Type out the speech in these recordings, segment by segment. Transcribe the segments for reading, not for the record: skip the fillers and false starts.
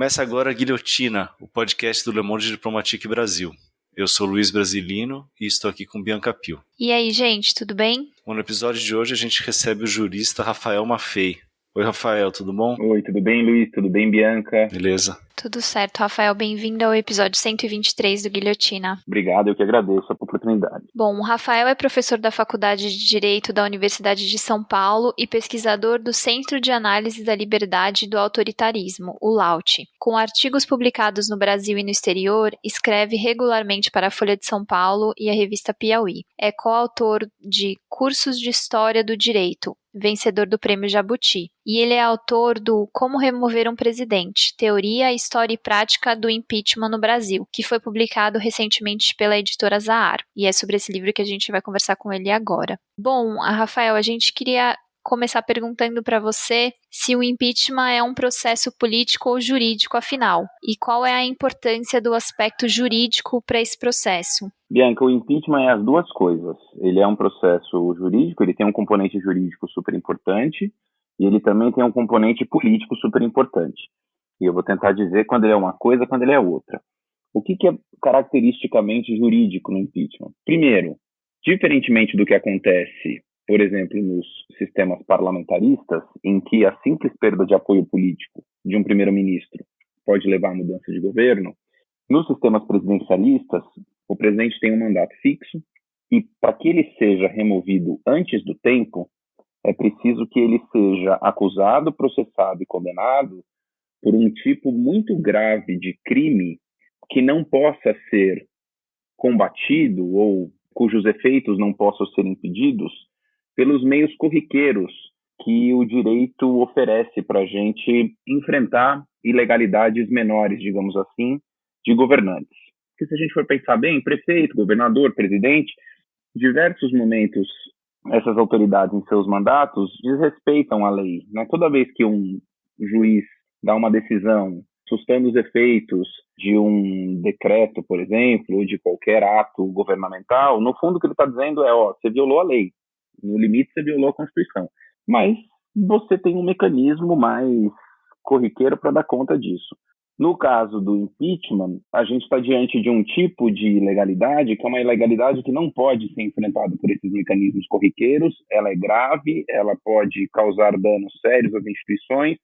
Começa agora a Guilhotina, o podcast do Le Monde Diplomatique Brasil. Eu sou Luiz Brasilino e estou aqui com Bianca Pio. E aí, gente, tudo bem? Bom, no episódio de hoje a gente recebe o jurista Rafael Maffei. Oi, Rafael, tudo bom? Oi, tudo bem, Luiz? Tudo bem, Bianca? Beleza. Tudo certo, Rafael. Bem-vindo ao episódio 123 do Guilhotina. Obrigado, eu que agradeço a oportunidade. Bom, o Rafael é professor da Faculdade de Direito da Universidade de São Paulo e pesquisador do Centro de Análise da Liberdade e do Autoritarismo, o LAUT. Com artigos publicados no Brasil e no exterior, escreve regularmente para a Folha de São Paulo e a revista Piauí. É coautor de Cursos de História do Direito, vencedor do Prêmio Jabuti. E ele é autor do Como Remover um Presidente, Teoria, História e Prática do Impeachment no Brasil, que foi publicado recentemente pela editora Zahar. E é sobre esse livro que a gente vai conversar com ele agora. Bom, Rafael, a gente queria começar perguntando para você se o impeachment é um processo político ou jurídico, afinal, e qual é a importância do aspecto jurídico para esse processo. Bianca, o impeachment é as duas coisas. Ele é um processo jurídico, ele tem um componente jurídico super importante e ele também tem um componente político super importante. E eu vou tentar dizer quando ele é uma coisa, quando ele é outra. O que é caracteristicamente jurídico no impeachment? Primeiro, diferentemente do que acontece, por exemplo, nos sistemas parlamentaristas, em que a simples perda de apoio político de um primeiro-ministro pode levar à mudança de governo, nos sistemas presidencialistas, o presidente tem um mandato fixo e, para que ele seja removido antes do tempo, é preciso que ele seja acusado, processado e condenado por um tipo muito grave de crime que não possa ser combatido ou cujos efeitos não possam ser impedidos pelos meios corriqueiros que o direito oferece para a gente enfrentar ilegalidades menores, digamos assim, de governantes. Porque se a gente for pensar bem, prefeito, governador, presidente, em diversos momentos essas autoridades em seus mandatos desrespeitam a lei, né? Toda vez que um juiz dá uma decisão sustando os efeitos de um decreto, por exemplo, ou de qualquer ato governamental, no fundo o que ele está dizendo é, você violou a lei, no limite você violou a Constituição, mas você tem um mecanismo mais corriqueiro para dar conta disso. No caso do impeachment, a gente está diante de um tipo de ilegalidade que é uma ilegalidade que não pode ser enfrentada por esses mecanismos corriqueiros, ela é grave, ela pode causar danos sérios às instituições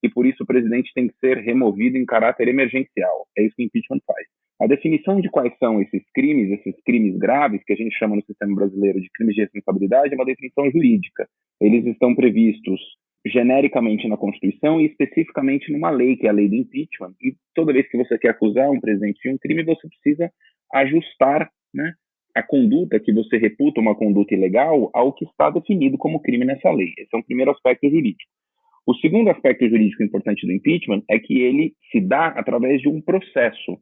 e por isso o presidente tem que ser removido em caráter emergencial. É isso que o impeachment faz. A definição de quais são esses crimes graves, que a gente chama no sistema brasileiro de crimes de responsabilidade, é uma definição jurídica. Eles estão previstos genericamente na Constituição e especificamente numa lei, que é a lei do impeachment. E toda vez que você quer acusar um presidente de um crime, você precisa ajustar, né, a conduta que você reputa uma conduta ilegal ao que está definido como crime nessa lei. Esse é um primeiro aspecto jurídico. O segundo aspecto jurídico importante do impeachment é que ele se dá através de um processo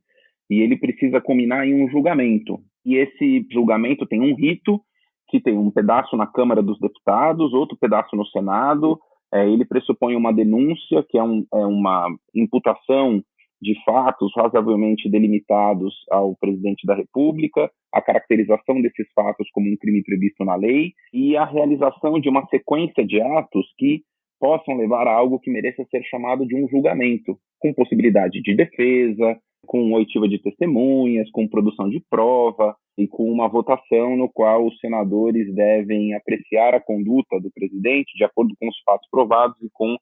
e ele precisa culminar em um julgamento. E esse julgamento tem um rito que tem um pedaço na Câmara dos Deputados, outro pedaço no Senado. Ele pressupõe uma denúncia, que é uma imputação de fatos razoavelmente delimitados ao presidente da República, a caracterização desses fatos como um crime previsto na lei e a realização de uma sequência de atos que possam levar a algo que mereça ser chamado de um julgamento, com possibilidade de defesa, com oitiva de testemunhas, com produção de prova e com uma votação no qual os senadores devem apreciar a conduta do presidente de acordo com os fatos provados e com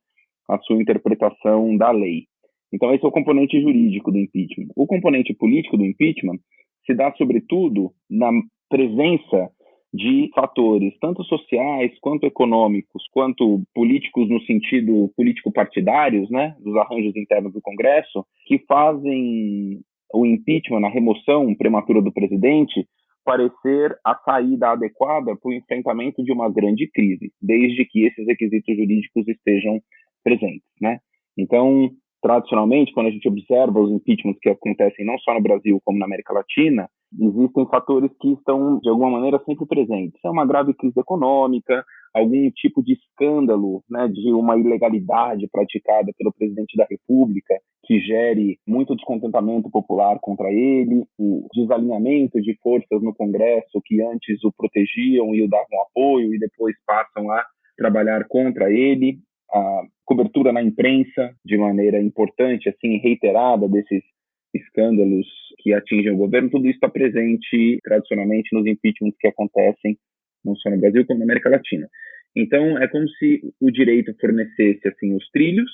a sua interpretação da lei. Então, esse é o componente jurídico do impeachment. O componente político do impeachment se dá, sobretudo, na presença de fatores tanto sociais, quanto econômicos, quanto políticos no sentido político-partidários, né, dos arranjos internos do Congresso, que fazem o impeachment, a remoção prematura do presidente, parecer a saída adequada para o enfrentamento de uma grande crise, desde que esses requisitos jurídicos estejam presentes, né? Então, tradicionalmente, quando a gente observa os impeachments que acontecem não só no Brasil como na América Latina, existem fatores que estão, de alguma maneira, sempre presentes. É uma grave crise econômica, algum tipo de escândalo, né, de uma ilegalidade praticada pelo presidente da República, que gere muito descontentamento popular contra ele, o desalinhamento de forças no Congresso que antes o protegiam e o davam apoio e depois passam a trabalhar contra ele, a cobertura na imprensa de maneira importante, assim, reiterada desses escândalos que atingem o governo, tudo isso está presente tradicionalmente nos impeachments que acontecem não só no Brasil como na América Latina. Então, é como se o direito fornecesse assim os trilhos,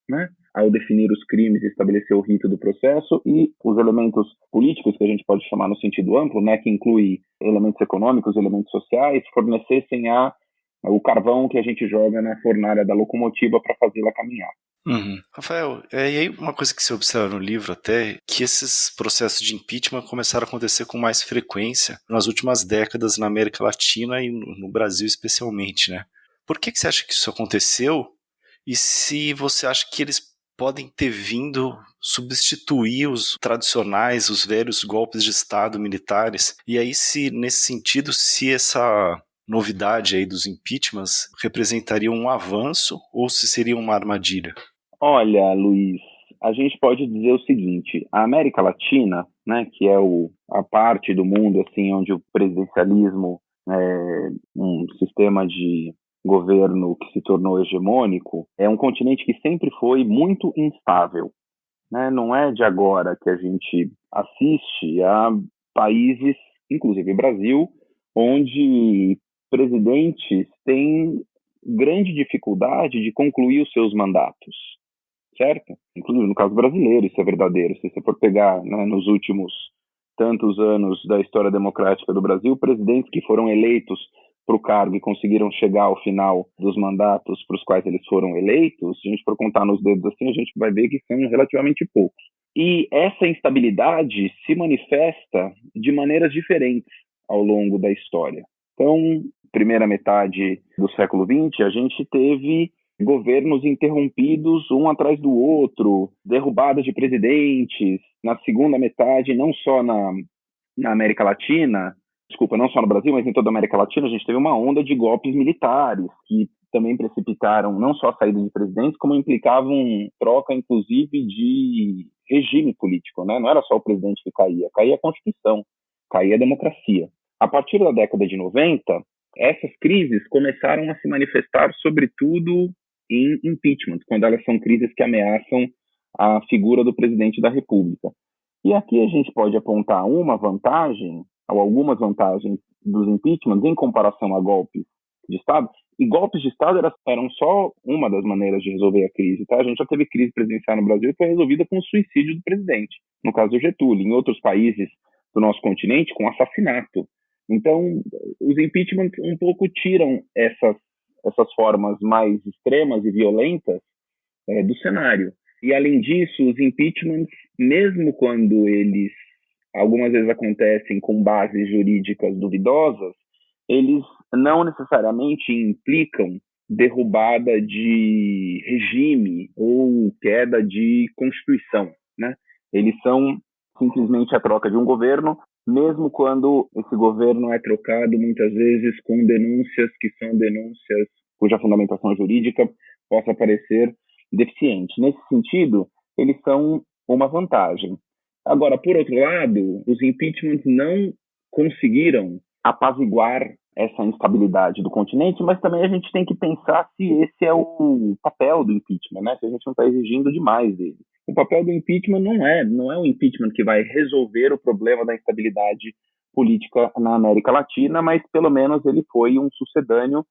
né, ao definir os crimes e estabelecer o rito do processo, e os elementos políticos, que a gente pode chamar no sentido amplo, né, que inclui elementos econômicos, elementos sociais, fornecessem o carvão que a gente joga na fornalha da locomotiva para fazê-la caminhar. Uhum. Rafael, e aí uma coisa que você observa no livro até, que esses processos de impeachment começaram a acontecer com mais frequência nas últimas décadas na América Latina e no Brasil especialmente, né? Por que você acha que isso aconteceu? E se você acha que eles podem ter vindo substituir os tradicionais, os velhos golpes de Estado militares? E aí, se nesse sentido, se essa novidade aí dos impeachments representaria um avanço ou se seria uma armadilha? Olha, Luiz, a gente pode dizer o seguinte: a América Latina, né, que é a parte do mundo assim onde o presidencialismo é um sistema de governo que se tornou hegemônico, é um continente que sempre foi muito instável, né? Não é de agora que a gente assiste a países, inclusive Brasil, onde presidentes têm grande dificuldade de concluir os seus mandatos, certo? Inclusive no caso brasileiro isso é verdadeiro. Se você for pegar, né, nos últimos tantos anos da história democrática do Brasil, presidentes que foram eleitos para o cargo e conseguiram chegar ao final dos mandatos para os quais eles foram eleitos, se a gente for contar nos dedos assim, a gente vai ver que são relativamente poucos. E essa instabilidade se manifesta de maneiras diferentes ao longo da história. Então, primeira metade do século XX, a gente teve governos interrompidos um atrás do outro, derrubadas de presidentes. Na segunda metade, não só na América Latina, não só no Brasil, mas em toda a América Latina, a gente teve uma onda de golpes militares que também precipitaram não só a saída de presidentes, como implicavam troca, inclusive, de regime político, né? Não era só o presidente que caía a Constituição, caía a democracia. A partir da década de 90, essas crises começaram a se manifestar, sobretudo, em impeachment, quando elas são crises que ameaçam a figura do presidente da República. E aqui a gente pode apontar uma vantagem, ou algumas vantagens dos impeachments em comparação a golpes de Estado. E golpes de Estado eram só uma das maneiras de resolver a crise. Tá? A gente já teve crise presidencial no Brasil que foi resolvida com o suicídio do presidente, no caso do Getúlio. Em outros países do nosso continente, com assassinato. Então, os impeachments um pouco tiram essas formas mais extremas e violentas do cenário. E, além disso, os impeachments, mesmo quando eles algumas vezes acontecem com bases jurídicas duvidosas, eles não necessariamente implicam derrubada de regime ou queda de Constituição, né? Eles são simplesmente a troca de um governo, mesmo quando esse governo é trocado muitas vezes com denúncias que são denúncias cuja fundamentação jurídica possa parecer deficiente. Nesse sentido, eles são uma vantagem. Agora, por outro lado, os impeachments não conseguiram apaziguar essa instabilidade do continente, mas também a gente tem que pensar se esse é o papel do impeachment, né? Se a gente não está exigindo demais dele. O papel do impeachment não é o impeachment que vai resolver o problema da instabilidade política na América Latina, mas pelo menos ele foi um sucedâneo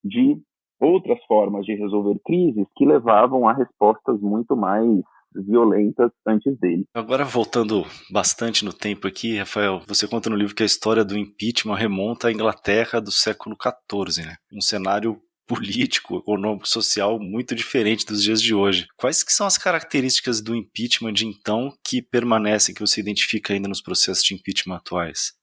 de outras formas de resolver crises que levavam a respostas muito mais violentas antes dele. Agora, voltando bastante no tempo aqui, Rafael, você conta no livro que a história do impeachment remonta à Inglaterra do século XIV, né? Um cenário político, econômico, social muito diferente dos dias de hoje. Quais que são as características do impeachment de então que permanecem, que você identifica ainda nos processos de impeachment atuais?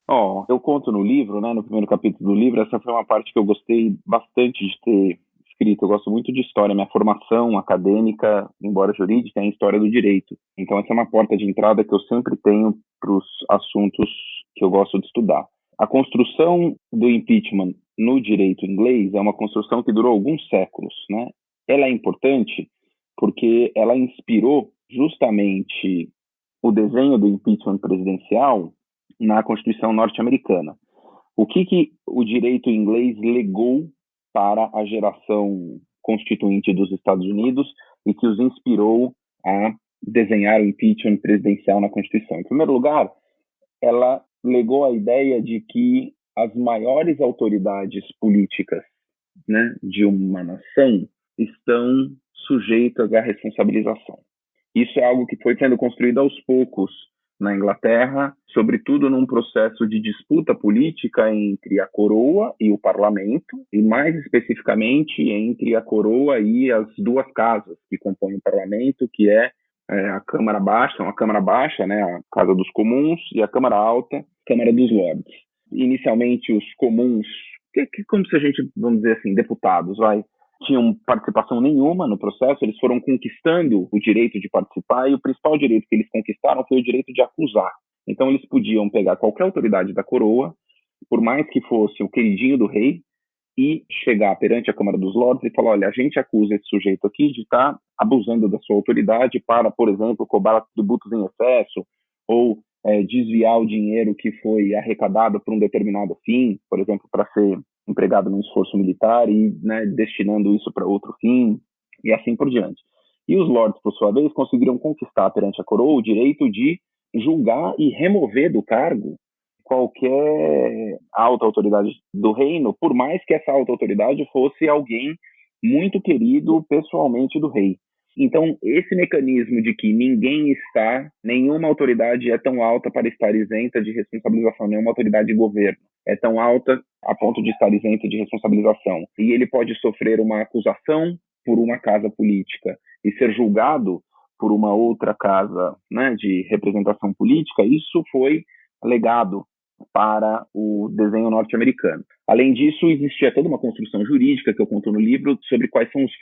Eu conto no livro, né, no primeiro capítulo do livro, essa foi uma parte que eu gostei bastante de ter escrito. Eu gosto muito de história, minha formação acadêmica, embora jurídica, é em história do direito. Então essa é uma porta de entrada que eu sempre tenho para os assuntos que eu gosto de estudar. A construção do impeachment no direito inglês é uma construção que durou alguns séculos, né? Ela é importante porque ela inspirou justamente o desenho do impeachment presidencial na Constituição norte-americana. O que o direito inglês legou para a geração constituinte dos Estados Unidos e que os inspirou a desenhar o impeachment presidencial na Constituição. Em primeiro lugar, ela legou a ideia de que as maiores autoridades políticas, né, de uma nação estão sujeitas à responsabilização. Isso é algo que foi sendo construído aos poucos na Inglaterra, sobretudo num processo de disputa política entre a coroa e o parlamento, e mais especificamente entre a coroa e as duas casas que compõem o parlamento, que é a Câmara Baixa, né, a Casa dos Comuns, e a Câmara Alta, a Câmara dos Lordes. Inicialmente, os comuns, que como se a gente, vamos dizer assim, deputados, tinham participação nenhuma no processo, eles foram conquistando o direito de participar, e o principal direito que eles conquistaram foi o direito de acusar. Então, eles podiam pegar qualquer autoridade da coroa, por mais que fosse o queridinho do rei, e chegar perante a Câmara dos Lordes e falar, olha, a gente acusa esse sujeito aqui de estar abusando da sua autoridade para, por exemplo, cobrar tributos em excesso, ou desviar o dinheiro que foi arrecadado por um determinado fim, por exemplo, para ser empregado no esforço militar e, né, destinando isso para outro fim, e assim por diante. E os lords, por sua vez, conseguiram conquistar perante a coroa o direito de julgar e remover do cargo qualquer alta autoridade do reino, por mais que essa alta autoridade fosse alguém muito querido pessoalmente do rei. Então, esse mecanismo de que nenhuma autoridade é tão alta para estar isenta de responsabilização, nenhuma autoridade de governo é tão alta a ponto de estar isenta de responsabilização. E ele pode sofrer uma acusação por uma casa política e ser julgado por uma outra casa, né, de representação política. Isso foi legado para o desenho norte-americano. Além disso, existia toda uma construção jurídica que eu conto no livro sobre quais são os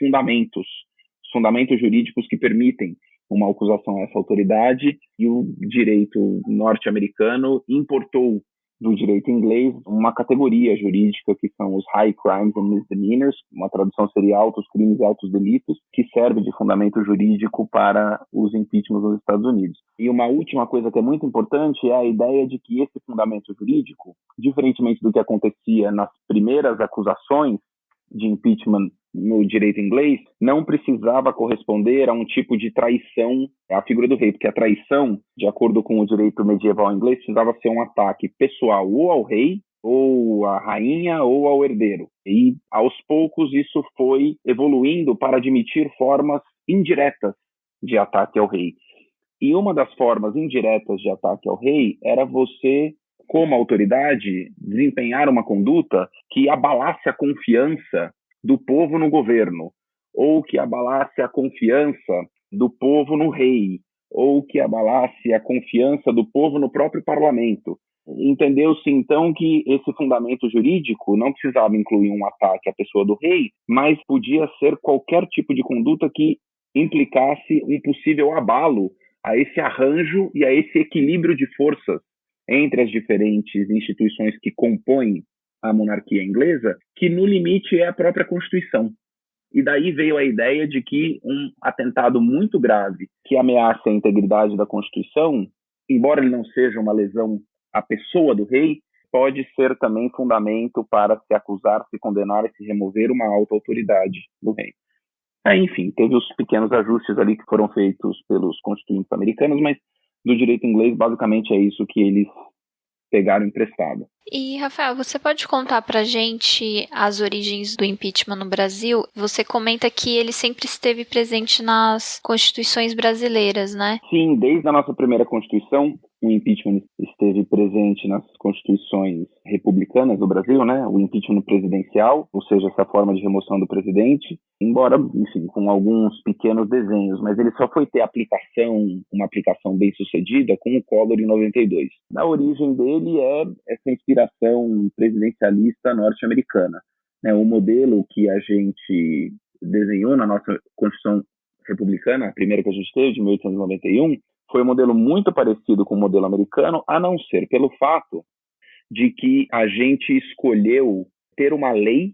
fundamentos jurídicos que permitem uma acusação a essa autoridade, e o direito norte-americano importou do direito inglês uma categoria jurídica que são os high crimes and misdemeanors, uma tradução seria altos crimes e altos delitos, que serve de fundamento jurídico para os impeachments nos Estados Unidos. E uma última coisa que é muito importante é a ideia de que esse fundamento jurídico, diferentemente do que acontecia nas primeiras acusações de impeachment no direito inglês, não precisava corresponder a um tipo de traição à figura do rei, porque a traição, de acordo com o direito medieval inglês, precisava ser um ataque pessoal ou ao rei, ou à rainha, ou ao herdeiro. E, aos poucos, isso foi evoluindo para admitir formas indiretas de ataque ao rei. E uma das formas indiretas de ataque ao rei era você, como autoridade, desempenhar uma conduta que abalasse a confiança do povo no governo, ou que abalasse a confiança do povo no rei, ou que abalasse a confiança do povo no próprio parlamento. Entendeu-se, então, que esse fundamento jurídico não precisava incluir um ataque à pessoa do rei, mas podia ser qualquer tipo de conduta que implicasse um possível abalo a esse arranjo e a esse equilíbrio de forças entre as diferentes instituições que compõem a monarquia inglesa, que no limite é a própria Constituição. E daí veio a ideia de que um atentado muito grave que ameaça a integridade da Constituição, embora ele não seja uma lesão à pessoa do rei, pode ser também fundamento para se acusar, se condenar e se remover uma alta autoridade do rei. Aí, enfim, teve os pequenos ajustes ali que foram feitos pelos constituintes americanos, mas do direito inglês, basicamente, é isso que eles pegaram emprestado. E, Rafael, você pode contar pra gente as origens do impeachment no Brasil? Você comenta que ele sempre esteve presente nas constituições brasileiras, né? Sim, desde a nossa primeira Constituição, o impeachment esteve presente nas constituições republicanas do Brasil, né? O impeachment presidencial, ou seja, essa forma de remoção do presidente, embora, enfim, com alguns pequenos desenhos, mas ele só foi ter uma aplicação bem sucedida com o Collor em 92. A origem dele é essa inspiração presidencialista norte-americana, né? O modelo que a gente desenhou na nossa Constituição republicana, a primeira que a gente teve, de 1891, foi um modelo muito parecido com o modelo americano, a não ser pelo fato de que a gente escolheu ter uma lei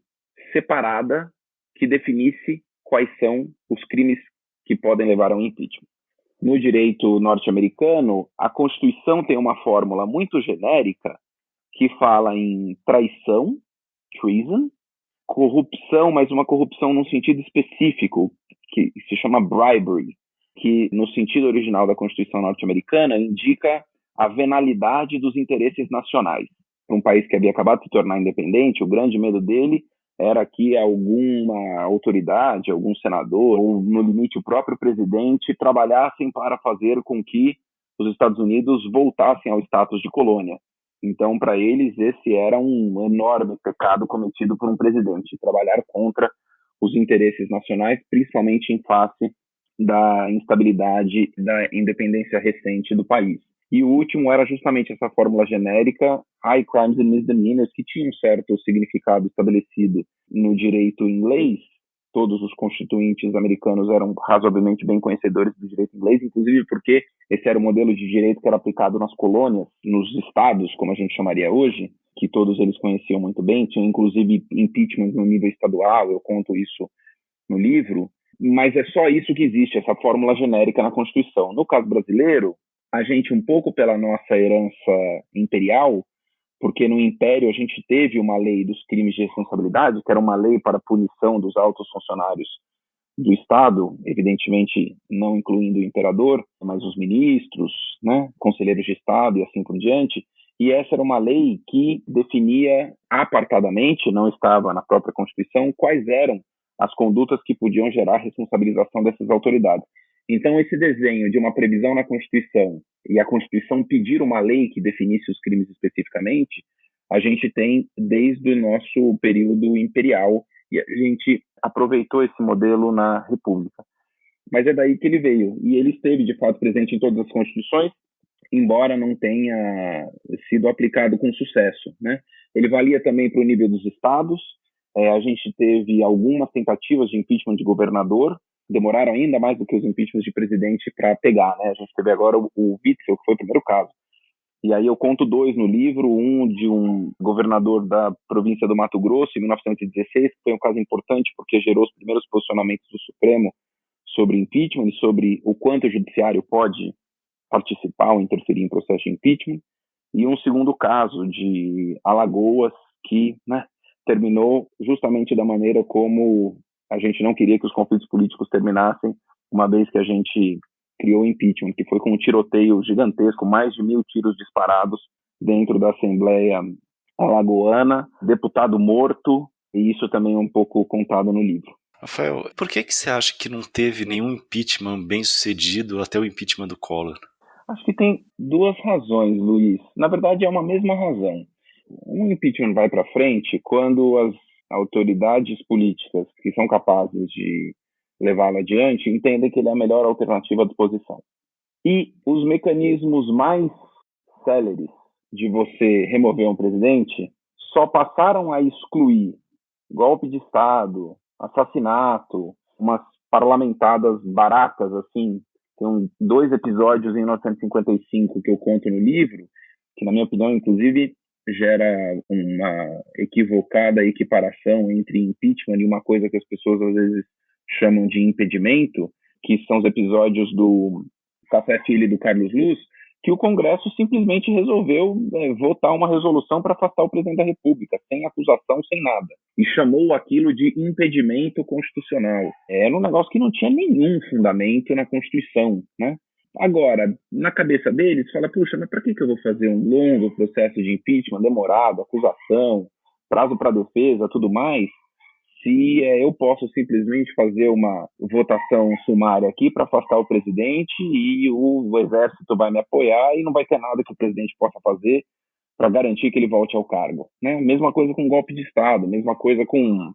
separada que definisse quais são os crimes que podem levar a um impeachment. No direito norte-americano, a Constituição tem uma fórmula muito genérica que fala em traição, treason, corrupção, mas uma corrupção num sentido específico, que se chama bribery, que no sentido original da Constituição norte-americana indica a venalidade dos interesses nacionais. Para um país que havia acabado de se tornar independente, o grande medo dele era que alguma autoridade, algum senador, ou no limite o próprio presidente, trabalhassem para fazer com que os Estados Unidos voltassem ao status de colônia. Então, para eles, esse era um enorme pecado cometido por um presidente, trabalhar contra os interesses nacionais, principalmente em face da instabilidade da independência recente do país. E o último era justamente essa fórmula genérica, high crimes and misdemeanors, que tinha um certo significado estabelecido no direito inglês. Todos os constituintes americanos eram razoavelmente bem conhecedores do direito inglês, inclusive porque esse era o modelo de direito que era aplicado nas colônias, nos estados, como a gente chamaria hoje, que todos eles conheciam muito bem. Tinha inclusive impeachment no nível estadual, eu conto isso no livro, mas é só isso que existe, essa fórmula genérica na Constituição. No caso brasileiro, a gente, um pouco pela nossa herança imperial, porque no Império a gente teve uma lei dos crimes de responsabilidade, que era uma lei para punição dos altos funcionários do Estado, evidentemente não incluindo o imperador, mas os ministros, né, conselheiros de Estado e assim por diante. E essa era uma lei que definia apartadamente, não estava na própria Constituição, quais eram as condutas que podiam gerar responsabilização dessas autoridades. Então, esse desenho de uma previsão na Constituição e a Constituição pedir uma lei que definisse os crimes especificamente, a gente tem desde o nosso período imperial e a gente aproveitou esse modelo na República. Mas é daí que ele veio. E ele esteve, de fato, presente em todas as constituições, embora não tenha sido aplicado com sucesso, né? Ele valia também para o nível dos estados. A gente teve algumas tentativas de impeachment de governador, demoraram ainda mais do que os impeachments de presidente para pegar, né? A gente teve agora o Witzel, que foi o primeiro caso. E aí eu conto dois no livro, um de um governador da província do Mato Grosso, em 1916, que foi um caso importante porque gerou os primeiros posicionamentos do Supremo sobre impeachment e sobre o quanto o judiciário pode participar ou interferir em processo de impeachment. E um segundo caso de Alagoas, que, né, terminou justamente da maneira como a gente não queria que os conflitos políticos terminassem, uma vez que a gente criou o impeachment, que foi com um tiroteio gigantesco, mais de 1.000 tiros disparados dentro da Assembleia Alagoana, deputado morto, e isso também é um pouco contado no livro. Rafael, por que você acha que não teve nenhum impeachment bem sucedido até o impeachment do Collor? Acho que tem duas razões, Luiz. Na verdade, é uma mesma razão. Um impeachment vai para frente quando as autoridades políticas que são capazes de levá-lo adiante entendem que ele é a melhor alternativa à disposição. E os mecanismos mais céleres de você remover um presidente só passaram a excluir golpe de Estado, assassinato, umas parlamentadas baratas, assim. Tem 2 episódios em 1955 que eu conto no livro, que na minha opinião, inclusive, gera uma equivocada equiparação entre impeachment e uma coisa que as pessoas às vezes chamam de impedimento, que são os episódios do Café Filho e do Carlos Luz, que o Congresso simplesmente resolveu votar uma resolução para afastar o presidente da República, sem acusação, sem nada. E chamou aquilo de impedimento constitucional. Era um negócio que não tinha nenhum fundamento na Constituição, né? Agora, na cabeça deles, fala, puxa, mas para que eu vou fazer um longo processo de impeachment, demorado, acusação, prazo para defesa, tudo mais, se eu posso simplesmente fazer uma votação sumária aqui para afastar o presidente e o exército vai me apoiar e não vai ter nada que o presidente possa fazer para garantir que ele volte ao cargo, né? Mesma coisa com golpe de Estado, mesma coisa com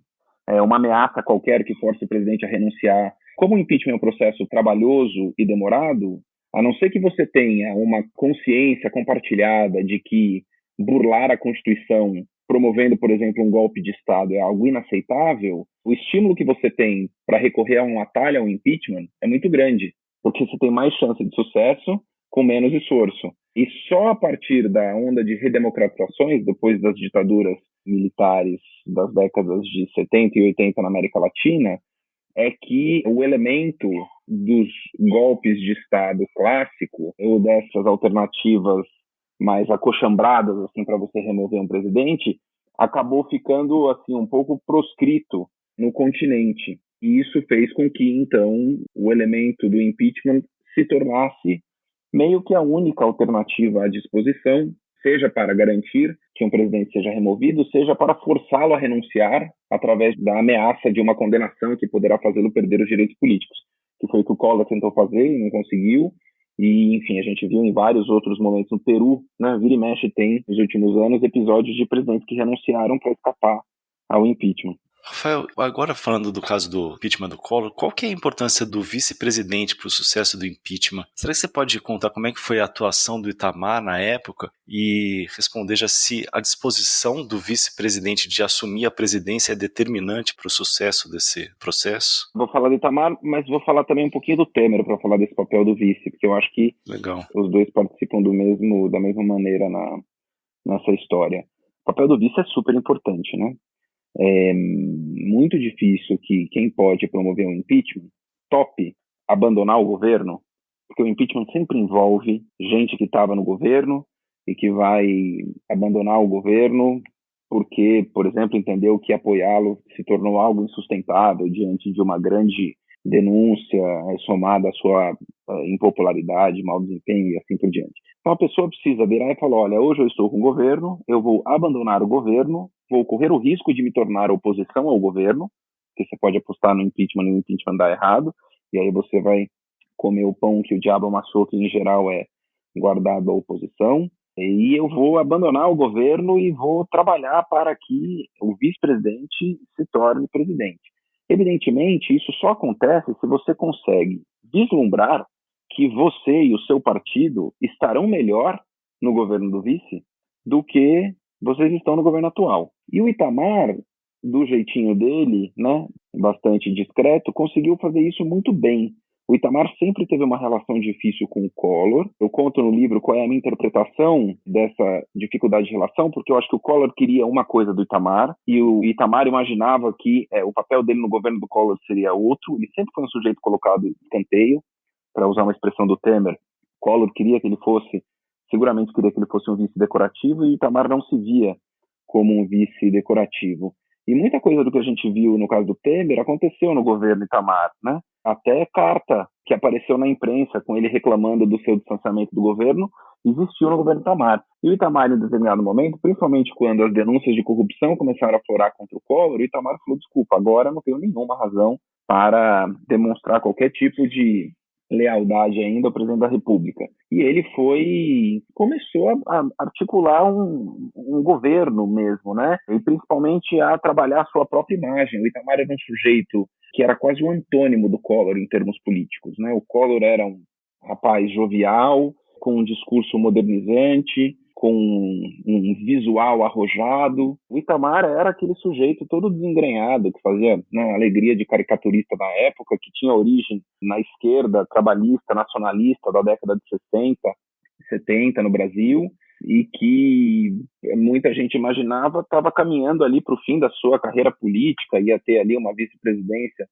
uma ameaça qualquer que force o presidente a renunciar. Como o impeachment é um processo trabalhoso e demorado, a não ser que você tenha uma consciência compartilhada de que burlar a Constituição promovendo, por exemplo, um golpe de Estado é algo inaceitável, o estímulo que você tem para recorrer a um atalho, a um impeachment, é muito grande, porque você tem mais chance de sucesso com menos esforço. E só a partir da onda de redemocratizações, depois das ditaduras militares das décadas de 70 e 80 na América Latina, é que o elemento dos golpes de Estado clássico, ou dessas alternativas mais acochambradas assim, para você remover um presidente, acabou ficando assim um pouco proscrito no continente. E isso fez com que, então, o elemento do impeachment se tornasse meio que a única alternativa à disposição, seja para garantir que um presidente seja removido, seja para forçá-lo a renunciar através da ameaça de uma condenação que poderá fazê-lo perder os direitos políticos, que foi o que o Collor tentou fazer e não conseguiu. E, enfim, a gente viu em vários outros momentos no Peru, né, vira e mexe tem, nos últimos anos, episódios de presidentes que renunciaram para escapar ao impeachment. Rafael, agora falando do caso do impeachment do Collor, qual que é a importância do vice-presidente para o sucesso do impeachment? Será que você pode contar como é que foi a atuação do Itamar na época e responder já se a disposição do vice-presidente de assumir a presidência é determinante para o sucesso desse processo? Vou falar do Itamar, mas vou falar também um pouquinho do Temer para falar desse papel do vice, porque eu acho que Legal. Os dois participam da mesma maneira nessa história. O papel do vice é super importante, né? É muito difícil que quem pode promover um impeachment tope abandonar o governo, porque o impeachment sempre envolve gente que estava no governo e que vai abandonar o governo porque, por exemplo, entendeu que apoiá-lo se tornou algo insustentável diante de uma grande denúncia somada à sua impopularidade, mau desempenho e assim por diante. Então a pessoa precisa virar e falar, olha, hoje eu estou com o governo, eu vou abandonar o governo, vou correr o risco de me tornar oposição ao governo, porque você pode apostar no impeachment e o impeachment dá errado, e aí você vai comer o pão que o diabo amassou, que em geral é guardado à oposição, e eu vou abandonar o governo e vou trabalhar para que o vice-presidente se torne presidente. Evidentemente, isso só acontece se você consegue vislumbrar que você e o seu partido estarão melhor no governo do vice do que vocês estão no governo atual. E o Itamar, do jeitinho dele, né, bastante discreto, conseguiu fazer isso muito bem. O Itamar sempre teve uma relação difícil com o Collor. Eu conto no livro qual é a minha interpretação dessa dificuldade de relação, porque eu acho que o Collor queria uma coisa do Itamar, e o Itamar imaginava que o papel dele no governo do Collor seria outro. Ele sempre foi um sujeito colocado em escanteio, para usar uma expressão do Temer. Collor seguramente queria que ele fosse um vice decorativo, e Itamar não se via como um vice decorativo. E muita coisa do que a gente viu no caso do Temer aconteceu no governo Itamar, né? Até carta que apareceu na imprensa com ele reclamando do seu distanciamento do governo existiu no governo Itamar. E o Itamar, em determinado momento, principalmente quando as denúncias de corrupção começaram a florar contra o Collor, o Itamar falou, desculpa, agora não tenho nenhuma razão para demonstrar qualquer tipo de lealdade ainda ao presidente da República. E ele começou a articular um governo mesmo, né? E principalmente a trabalhar a sua própria imagem. O Itamar era um sujeito que era quase o antônimo do Collor em termos políticos, né? O Collor era um rapaz jovial, com um discurso modernizante, com um visual arrojado. O Itamar era aquele sujeito todo desengrenhado, que fazia alegria de caricaturista na época, que tinha origem na esquerda trabalhista, nacionalista da década de 60, 70 no Brasil, e que muita gente imaginava estava caminhando ali para o fim da sua carreira política, ia ter ali uma vice-presidência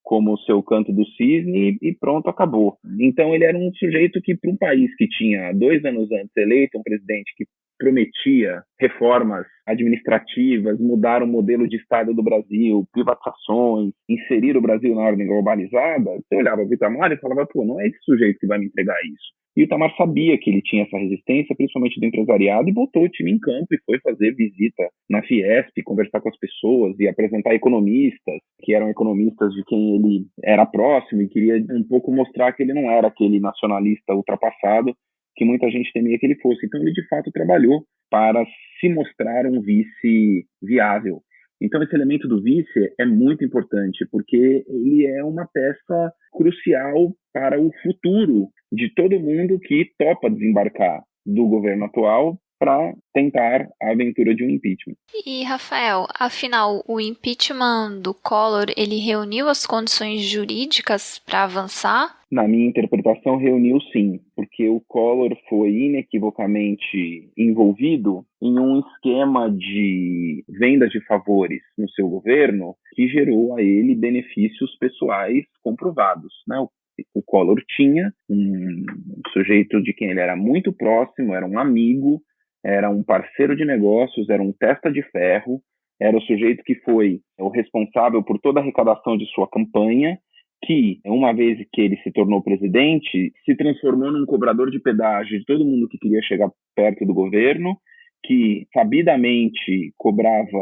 como o seu canto do cisne e pronto, acabou. Então ele era um sujeito que, para um país que tinha 2 anos antes eleito um presidente que prometia reformas administrativas, mudar o modelo de Estado do Brasil, privatizações, inserir o Brasil na ordem globalizada, você olhava para o Itamar e falava, pô, não é esse sujeito que vai me entregar isso. E o Itamar sabia que ele tinha essa resistência, principalmente do empresariado, e botou o time em campo e foi fazer visita na Fiesp, conversar com as pessoas e apresentar economistas, que eram economistas de quem ele era próximo, e queria um pouco mostrar que ele não era aquele nacionalista ultrapassado que muita gente temia que ele fosse. Então ele, de fato, trabalhou para se mostrar um vice viável. Então esse elemento do vice é muito importante, porque ele é uma peça crucial para o futuro de todo mundo que topa desembarcar do governo atual para tentar a aventura de um impeachment. E, Rafael, afinal, o impeachment do Collor, ele reuniu as condições jurídicas para avançar? Na minha interpretação, reuniu sim, porque o Collor foi inequivocamente envolvido em um esquema de venda de favores no seu governo que gerou a ele benefícios pessoais comprovados, né? O Collor tinha um sujeito de quem ele era muito próximo, era um amigo, era um parceiro de negócios, era um testa de ferro, era o sujeito que foi o responsável por toda a arrecadação de sua campanha, que, uma vez que ele se tornou presidente, se transformou num cobrador de pedágio de todo mundo que queria chegar perto do governo, que sabidamente cobrava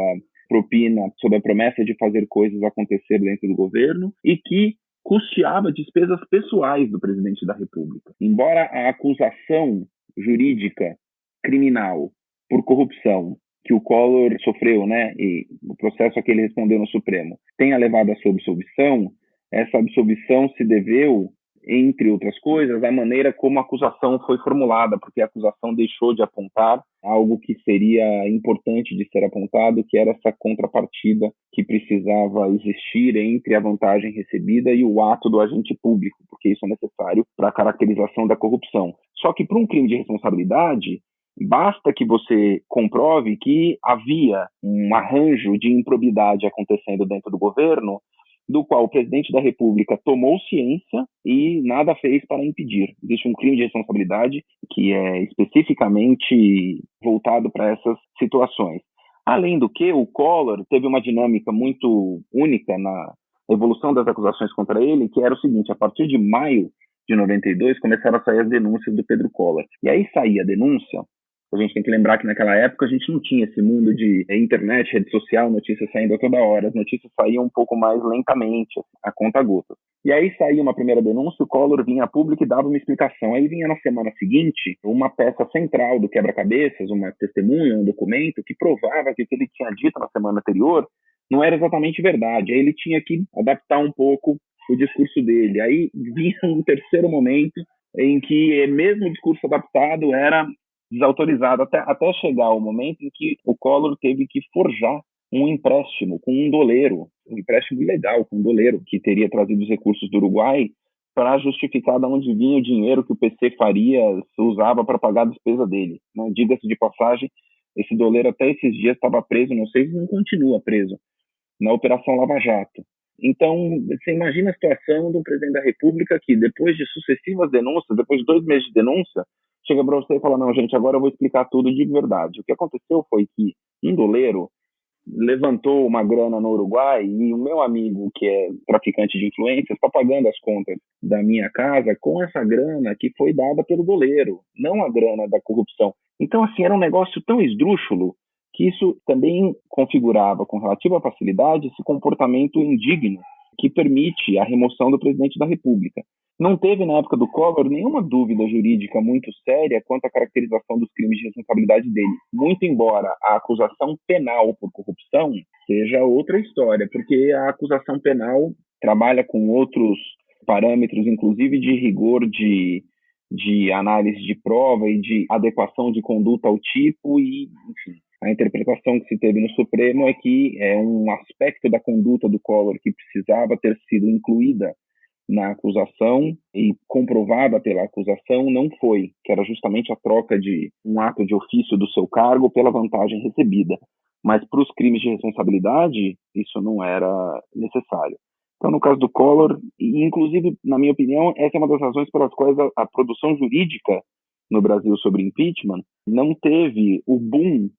propina sob a promessa de fazer coisas acontecer dentro do governo e que custeava despesas pessoais do presidente da República. Embora a acusação jurídica criminal por corrupção que o Collor sofreu, né, e o processo a que ele respondeu no Supremo, tenha levado à sua absolvição, essa absolvição se deveu, entre outras coisas, à maneira como a acusação foi formulada, porque a acusação deixou de apontar algo que seria importante de ser apontado, que era essa contrapartida que precisava existir entre a vantagem recebida e o ato do agente público, porque isso é necessário para a caracterização da corrupção. Só que para um crime de responsabilidade, basta que você comprove que havia um arranjo de improbidade acontecendo dentro do governo, do qual o presidente da República tomou ciência e nada fez para impedir. Existe um crime de responsabilidade que é especificamente voltado para essas situações. Além do que, o Collor teve uma dinâmica muito única na evolução das acusações contra ele, que era o seguinte: a partir de maio de 92 começaram a sair as denúncias do Pedro Collor. E aí saía a denúncia. A gente tem que lembrar que naquela época a gente não tinha esse mundo de internet, rede social, notícias saindo a toda hora. As notícias saíam um pouco mais lentamente, a conta-gotas. E aí saía uma primeira denúncia, o Collor vinha a público e dava uma explicação. Aí vinha na semana seguinte uma peça central do quebra-cabeças, uma testemunha, um documento que provava que o que ele tinha dito na semana anterior não era exatamente verdade. Aí ele tinha que adaptar um pouco o discurso dele. Aí vinha um terceiro momento em que mesmo o discurso adaptado era desautorizado, até chegar o momento em que o Collor teve que forjar um empréstimo com um doleiro, um empréstimo ilegal com um doleiro, que teria trazido os recursos do Uruguai para justificar de onde vinha o dinheiro que o PC Farias usava para pagar a despesa dele. Né? Diga-se de passagem, esse doleiro até esses dias estava preso, não sei se não continua preso, na Operação Lava Jato. Então, você imagina a situação do presidente da República que, depois de sucessivas denúncias, depois de 2 meses de denúncia, chega para você e fala: não, gente, agora eu vou explicar tudo de verdade. O que aconteceu foi que um doleiro levantou uma grana no Uruguai e o meu amigo, que é traficante de influências, está pagando as contas da minha casa com essa grana que foi dada pelo doleiro, não a grana da corrupção. Então, assim, era um negócio tão esdrúxulo que isso também configurava com relativa facilidade esse comportamento indigno que permite a remoção do presidente da República. Não teve, na época do Collor, nenhuma dúvida jurídica muito séria quanto à caracterização dos crimes de responsabilidade dele. Muito embora a acusação penal por corrupção seja outra história, porque a acusação penal trabalha com outros parâmetros, inclusive de rigor de análise de prova e de adequação de conduta ao tipo e, enfim. A interpretação que se teve no Supremo é que é um aspecto da conduta do Collor que precisava ter sido incluída na acusação e comprovada pela acusação não foi, que era justamente a troca de um ato de ofício do seu cargo pela vantagem recebida. Mas para os crimes de responsabilidade, isso não era necessário. Então, no caso do Collor, e inclusive, na minha opinião, essa é uma das razões pelas quais a produção jurídica no Brasil sobre impeachment não teve o boom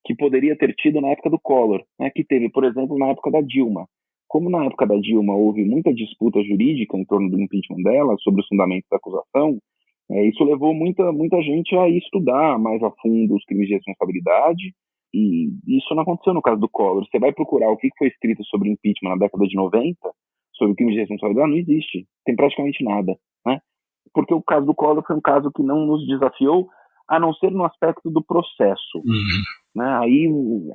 que poderia ter tido na época do Collor, né, que teve, por exemplo, na época da Dilma. Como na época da Dilma houve muita disputa jurídica em torno do impeachment dela, sobre os fundamentos da acusação, isso levou muita gente a estudar mais a fundo os crimes de responsabilidade, e isso não aconteceu no caso do Collor. Você vai procurar o que foi escrito sobre impeachment na década de 90, sobre crimes de responsabilidade, não existe. Tem praticamente nada, né? Porque o caso do Collor foi um caso que não nos desafiou, a não ser no aspecto do processo. Né?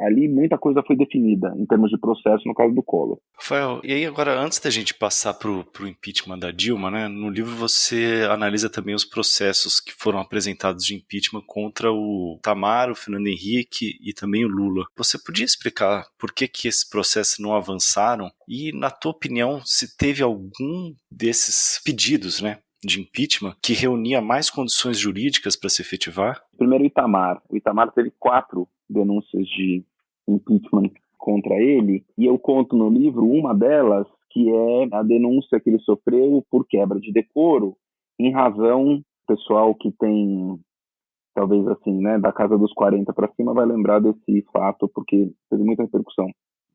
Ali muita coisa foi definida em termos de processo no caso do Collor. Rafael, e aí agora, antes da gente passar pro impeachment da Dilma, né, no livro você analisa também os processos que foram apresentados de impeachment contra o Itamar, o Fernando Henrique e também o Lula. Você podia explicar por que esses processos não avançaram e, na tua opinião, se teve algum desses pedidos, né, de impeachment que reunia mais condições jurídicas para se efetivar? Primeiro, o Itamar. O Itamar teve 4 denúncias de impeachment contra ele, e eu conto no livro uma delas, que é a denúncia que ele sofreu por quebra de decoro, em razão, pessoal que tem talvez assim, né, da casa dos 40 para cima, vai lembrar desse fato, porque teve muita repercussão.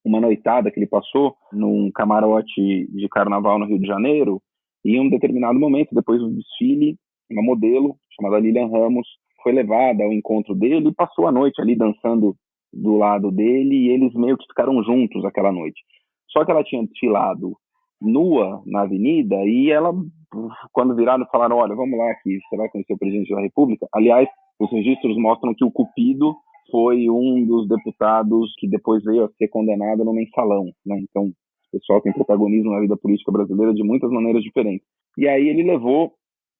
Uma noitada que ele passou num camarote de carnaval no Rio de Janeiro, e em um determinado momento, depois do desfile, uma modelo chamada Lilian Ramos foi levada ao encontro dele e passou a noite ali dançando do lado dele, e eles meio que ficaram juntos aquela noite. Só que ela tinha desfilado nua na avenida, e ela, quando viraram, falaram: olha, vamos lá que você vai conhecer o presidente da República. Aliás, os registros mostram que o Cupido foi um dos deputados que depois veio a ser condenado no mensalão, né? Então, o pessoal tem protagonismo na vida política brasileira de muitas maneiras diferentes. E aí ele levou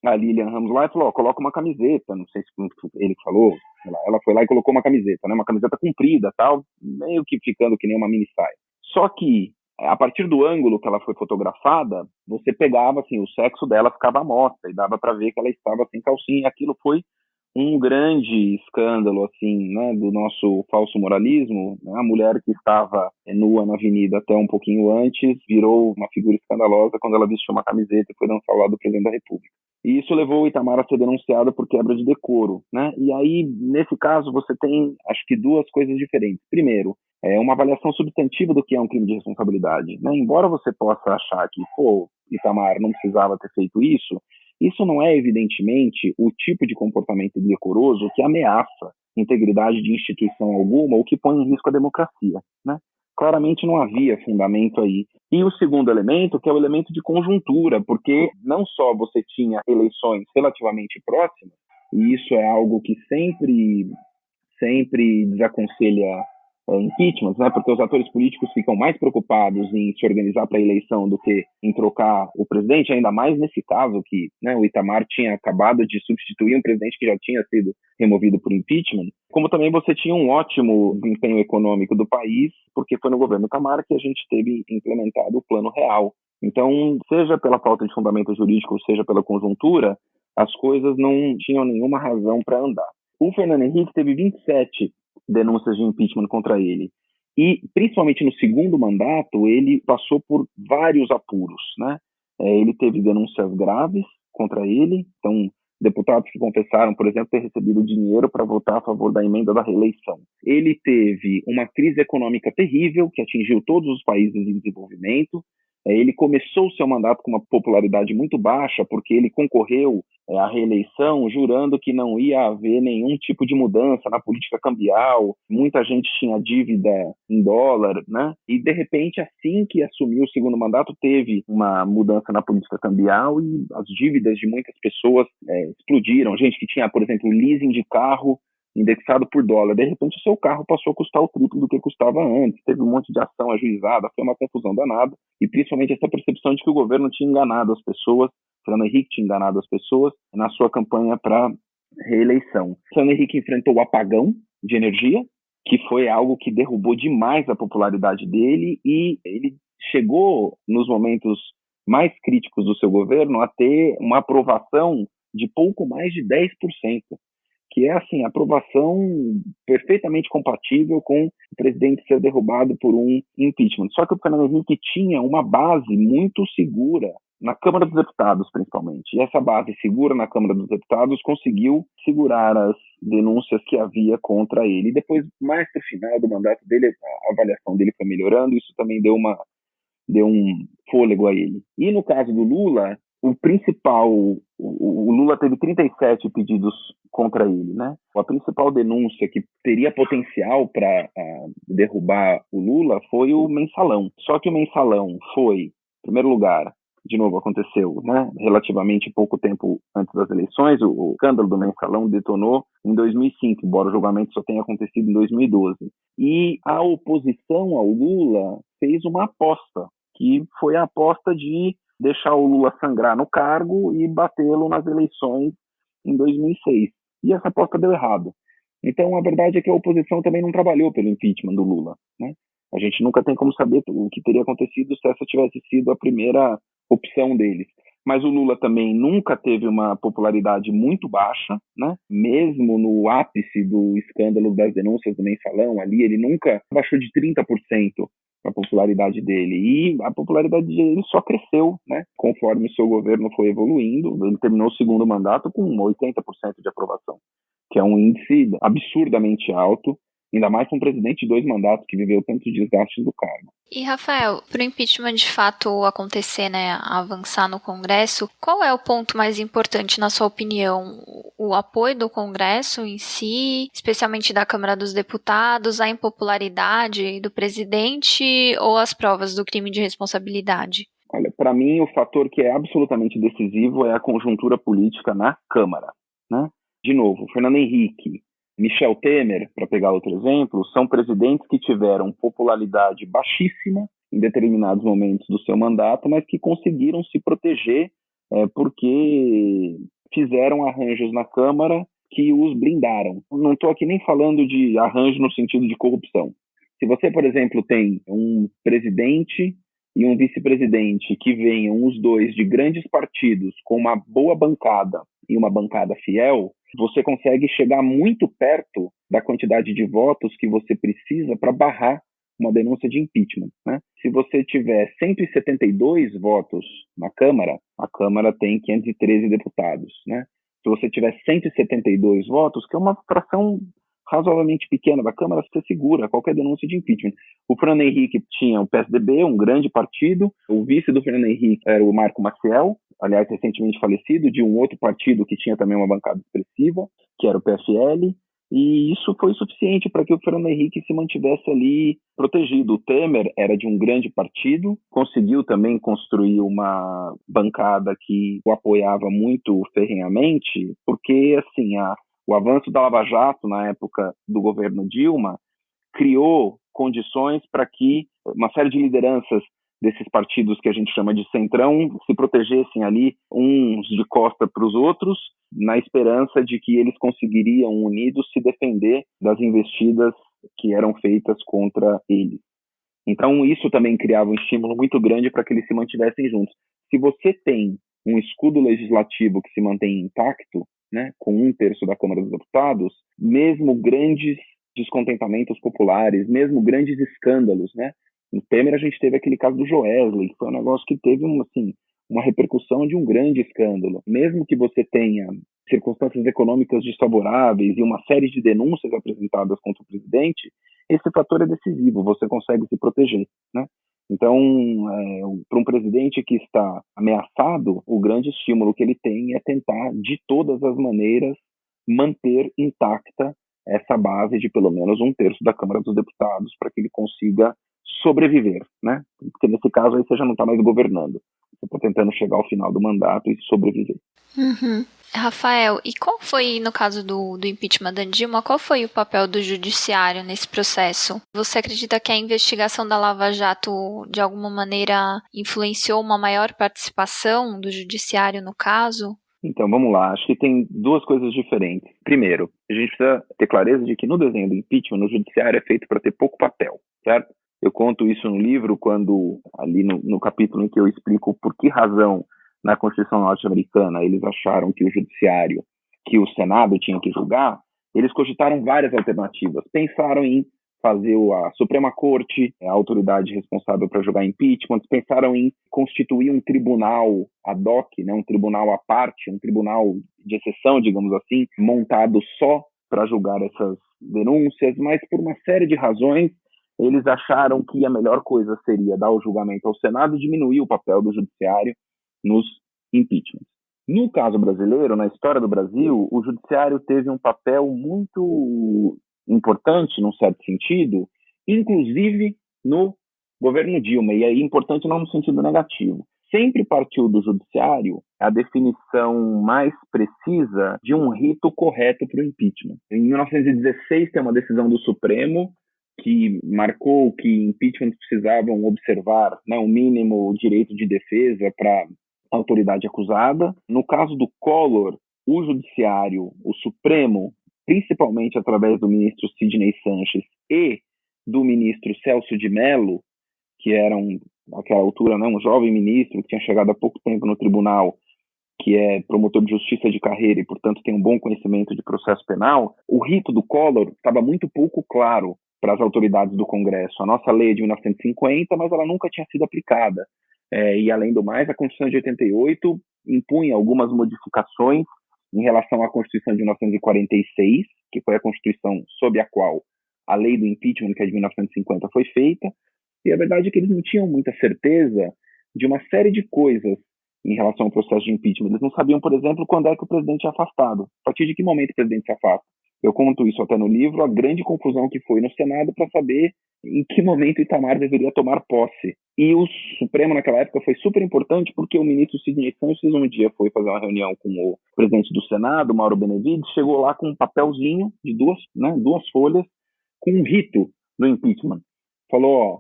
a Lilian Ramos lá e falou: coloca uma camiseta, não sei se ele falou, ela foi lá e colocou uma camiseta, né? Uma camiseta comprida, tal, meio que ficando que nem uma mini saia. Só que, a partir do ângulo que ela foi fotografada, você pegava, assim, o sexo dela ficava à mostra, e dava para ver que ela estava sem calcinha. Aquilo foi um grande escândalo, assim, né, do nosso falso moralismo. A mulher que estava nua na avenida até um pouquinho antes virou uma figura escandalosa quando ela vestiu uma camiseta e foi dançar ao lado do presidente da República. E isso levou o Itamar a ser denunciado por quebra de decoro, né? E aí, nesse caso, você tem, acho que, duas coisas diferentes. Primeiro, uma avaliação substantiva do que é um crime de responsabilidade, né? Embora você possa achar que, pô, Itamar não precisava ter feito isso não é, evidentemente, o tipo de comportamento indecoroso que ameaça a integridade de instituição alguma ou que põe em risco a democracia, né? Claramente não havia fundamento aí. E o segundo elemento, que é o elemento de conjuntura, porque não só você tinha eleições relativamente próximas, e isso é algo que sempre desaconselha impeachment, né? Porque os atores políticos ficam mais preocupados em se organizar para a eleição do que em trocar o presidente, ainda mais nesse caso que, né, o Itamar tinha acabado de substituir um presidente que já tinha sido removido por impeachment, como também você tinha um ótimo desempenho econômico do país, porque foi no governo Itamar que a gente teve implementado o Plano Real. Então, seja pela falta de fundamento jurídico, seja pela conjuntura, as coisas não tinham nenhuma razão para andar. O Fernando Henrique teve 27 denúncias de impeachment contra ele. E, principalmente no segundo mandato, ele passou por vários apuros, né? Ele teve denúncias graves contra ele. Então, deputados que confessaram, por exemplo, ter recebido dinheiro para votar a favor da emenda da reeleição. Ele teve uma crise econômica terrível, que atingiu todos os países em desenvolvimento. Ele começou o seu mandato com uma popularidade muito baixa, porque ele concorreu à reeleição jurando que não ia haver nenhum tipo de mudança na política cambial. Muita gente tinha dívida em dólar, né? E, de repente, assim que assumiu o segundo mandato, teve uma mudança na política cambial e as dívidas de muitas pessoas explodiram. Gente que tinha, por exemplo, leasing de carro indexado por dólar, de repente o seu carro passou a custar o triplo do que custava antes, teve um monte de ação ajuizada, foi uma confusão danada, e principalmente essa percepção de que o governo tinha enganado as pessoas, Fernando Henrique tinha enganado as pessoas na sua campanha para reeleição. Fernando Henrique enfrentou o apagão de energia, que foi algo que derrubou demais a popularidade dele, e ele chegou, nos momentos mais críticos do seu governo, a ter uma aprovação de pouco mais de 10%. Que é, assim, aprovação perfeitamente compatível com o presidente ser derrubado por um impeachment. Só que o Fernando Henrique tinha uma base muito segura na Câmara dos Deputados, principalmente. E essa base segura na Câmara dos Deputados conseguiu segurar as denúncias que havia contra ele. E depois, mais para o final do mandato dele, a avaliação dele foi melhorando, isso também deu um fôlego a ele. E no caso do Lula, o Lula teve 37 pedidos contra ele, né? A principal denúncia que teria potencial para derrubar o Lula foi o mensalão. Só que o mensalão foi, em primeiro lugar, de novo aconteceu, né? Relativamente pouco tempo antes das eleições, o escândalo do mensalão detonou em 2005, embora o julgamento só tenha acontecido em 2012. E a oposição ao Lula fez uma aposta, que foi a aposta de deixar o Lula sangrar no cargo e batê-lo nas eleições em 2006. E essa aposta deu errado. Então, a verdade é que a oposição também não trabalhou pelo impeachment do Lula, né? A gente nunca tem como saber o que teria acontecido se essa tivesse sido a primeira opção deles. Mas o Lula também nunca teve uma popularidade muito baixa, né? Mesmo no ápice do escândalo das denúncias do mensalão ali, ele nunca baixou de 30% a popularidade dele. E a popularidade dele só cresceu, né? Conforme o seu governo foi evoluindo. Ele terminou o segundo mandato com 80% de aprovação, que é é um índice absurdamente alto, ainda mais com um presidente de 2 mandatos que viveu tantos desgastes do cargo. E, Rafael, para o impeachment de fato acontecer, né, avançar no Congresso, qual é o ponto mais importante, na sua opinião? O apoio do Congresso em si, especialmente da Câmara dos Deputados, a impopularidade do presidente ou as provas do crime de responsabilidade? Olha, para mim, o fator que é absolutamente decisivo é a conjuntura política na Câmara, né? De novo, Fernando Henrique, Michel Temer, para pegar outro exemplo, são presidentes que tiveram popularidade baixíssima em determinados momentos do seu mandato, mas que conseguiram se proteger porque fizeram arranjos na Câmara que os blindaram. Não estou aqui nem falando de arranjo no sentido de corrupção. Se você, por exemplo, tem um presidente e um vice-presidente que venham os dois de grandes partidos com uma boa bancada e uma bancada fiel, você consegue chegar muito perto da quantidade de votos que você precisa para barrar uma denúncia de impeachment, né? Se você tiver 172 votos na Câmara, a Câmara tem 513 deputados, né? Se você tiver 172 votos, que é uma fração razoavelmente pequena da Câmara, você segura qualquer denúncia de impeachment. O Fernando Henrique tinha o PSDB, um grande partido, o vice do Fernando Henrique era o Marco Maciel, aliás, recentemente falecido, de um outro partido que tinha também uma bancada expressiva, que era o PFL, e isso foi suficiente para que o Fernando Henrique se mantivesse ali protegido. O Temer era de um grande partido, conseguiu também construir uma bancada que o apoiava muito ferrenhamente, porque, assim, o avanço da Lava Jato na época do governo Dilma criou condições para que uma série de lideranças desses partidos que a gente chama de centrão se protegessem ali, uns de costa para os outros, na esperança de que eles conseguiriam, unidos, se defender das investidas que eram feitas contra eles. Então, isso também criava um estímulo muito grande para que eles se mantivessem juntos. Se você tem um escudo legislativo que se mantém intacto, né, com 1/3 da Câmara dos Deputados, mesmo grandes descontentamentos populares, mesmo grandes escândalos, né? No Temer a gente teve aquele caso do Joesley, que foi um negócio que teve uma repercussão de um grande escândalo. Mesmo que você tenha circunstâncias econômicas desfavoráveis e uma série de denúncias apresentadas contra o presidente, esse fator é decisivo, você consegue se proteger, né? Então, para um presidente que está ameaçado, o grande estímulo que ele tem é tentar, de todas as maneiras, manter intacta essa base de pelo menos 1/3 da Câmara dos Deputados para que ele consiga sobreviver, né? Porque nesse caso aí você já não está mais governando, você está tentando chegar ao final do mandato e sobreviver. Uhum. Rafael, e qual foi, no caso do impeachment da Dilma, qual foi o papel do judiciário nesse processo? Você acredita que a investigação da Lava Jato, de alguma maneira, influenciou uma maior participação do judiciário no caso? Então, vamos lá. Acho que tem duas coisas diferentes. Primeiro, a gente precisa ter clareza de que no desenho do impeachment, o judiciário é feito para ter pouco papel, certo? Eu conto isso no livro, quando ali no capítulo em que eu explico por que razão na Constituição norte-americana eles acharam que o judiciário, que o Senado tinha que julgar, eles cogitaram várias alternativas. Pensaram em fazer a Suprema Corte, a autoridade responsável para julgar impeachment, pensaram em constituir um tribunal ad hoc, né, um tribunal à parte, um tribunal de exceção, digamos assim, montado só para julgar essas denúncias, mas por uma série de razões, eles acharam que a melhor coisa seria dar o julgamento ao Senado e diminuir o papel do judiciário nos impeachments. No caso brasileiro, na história do Brasil, o judiciário teve um papel muito importante, num certo sentido, inclusive no governo Dilma, e aí importante não no sentido negativo. Sempre partiu do judiciário a definição mais precisa de um rito correto para o impeachment. Em 1916 tem uma decisão do Supremo que marcou que impeachment precisavam observar, né, um mínimo direito de defesa para a autoridade acusada. No caso do Collor, o judiciário, o Supremo, principalmente através do ministro Sidney Sanches e do ministro Celso de Mello, que era naquela altura, né, um jovem ministro que tinha chegado há pouco tempo no tribunal, que é promotor de justiça de carreira e, portanto, tem um bom conhecimento de processo penal, o rito do Collor estava muito pouco claro para as autoridades do Congresso. A nossa lei é de 1950, mas ela nunca tinha sido aplicada. E, além do mais, a Constituição de 88 impunha algumas modificações em relação à Constituição de 1946, que foi a Constituição sob a qual a lei do impeachment, que é de 1950, foi feita, e a verdade é que eles não tinham muita certeza de uma série de coisas em relação ao processo de impeachment. Eles não sabiam, por exemplo, quando é que o presidente é afastado. A partir de que momento o presidente se afasta? Eu conto isso até no livro, a grande confusão que foi no Senado para saber em que momento Itamar deveria tomar posse. E o Supremo, naquela época, foi super importante porque o ministro Sidney Sanches um dia foi fazer uma reunião com o presidente do Senado, Mauro Benevides, chegou lá com um papelzinho de duas folhas, com um rito do impeachment. Falou, ó,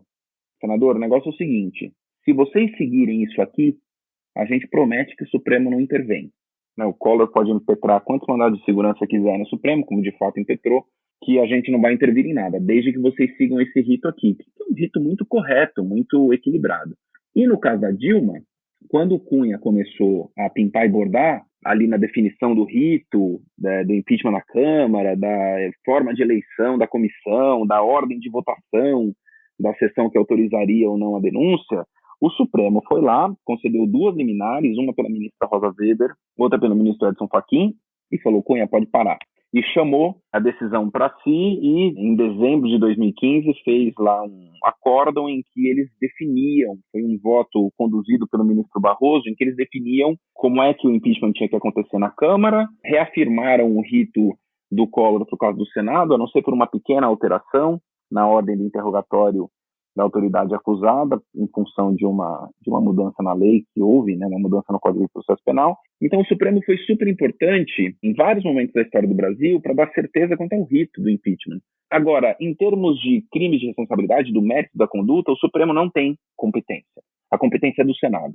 senador, o negócio é o seguinte, se vocês seguirem isso aqui, a gente promete que o Supremo não intervém. O Collor pode impetrar quantos mandados de segurança quiser no Supremo, como de fato impetrou, que a gente não vai intervir em nada, desde que vocês sigam esse rito aqui, que é um rito muito correto, muito equilibrado. E no caso da Dilma, quando o Cunha começou a pintar e bordar, ali na definição do rito, do impeachment na Câmara, da forma de eleição da comissão, da ordem de votação, da sessão que autorizaria ou não a denúncia, o Supremo foi lá, concedeu 2 liminares, uma pela ministra Rosa Weber, outra pelo ministro Edson Fachin, e falou, Cunha, pode parar. E chamou a decisão para si e, em dezembro de 2015, fez lá um acórdão em que eles definiam, foi um voto conduzido pelo ministro Barroso, em que eles definiam como é que o impeachment tinha que acontecer na Câmara, reafirmaram o rito do Collor por causa do Senado, a não ser por uma pequena alteração na ordem do interrogatório da autoridade acusada, em função de uma mudança na lei que houve, uma mudança no Código de Processo Penal. Então, o Supremo foi super importante em vários momentos da história do Brasil para dar certeza quanto ao rito do impeachment. Agora, em termos de crimes de responsabilidade, do mérito da conduta, o Supremo não tem competência. A competência é do Senado.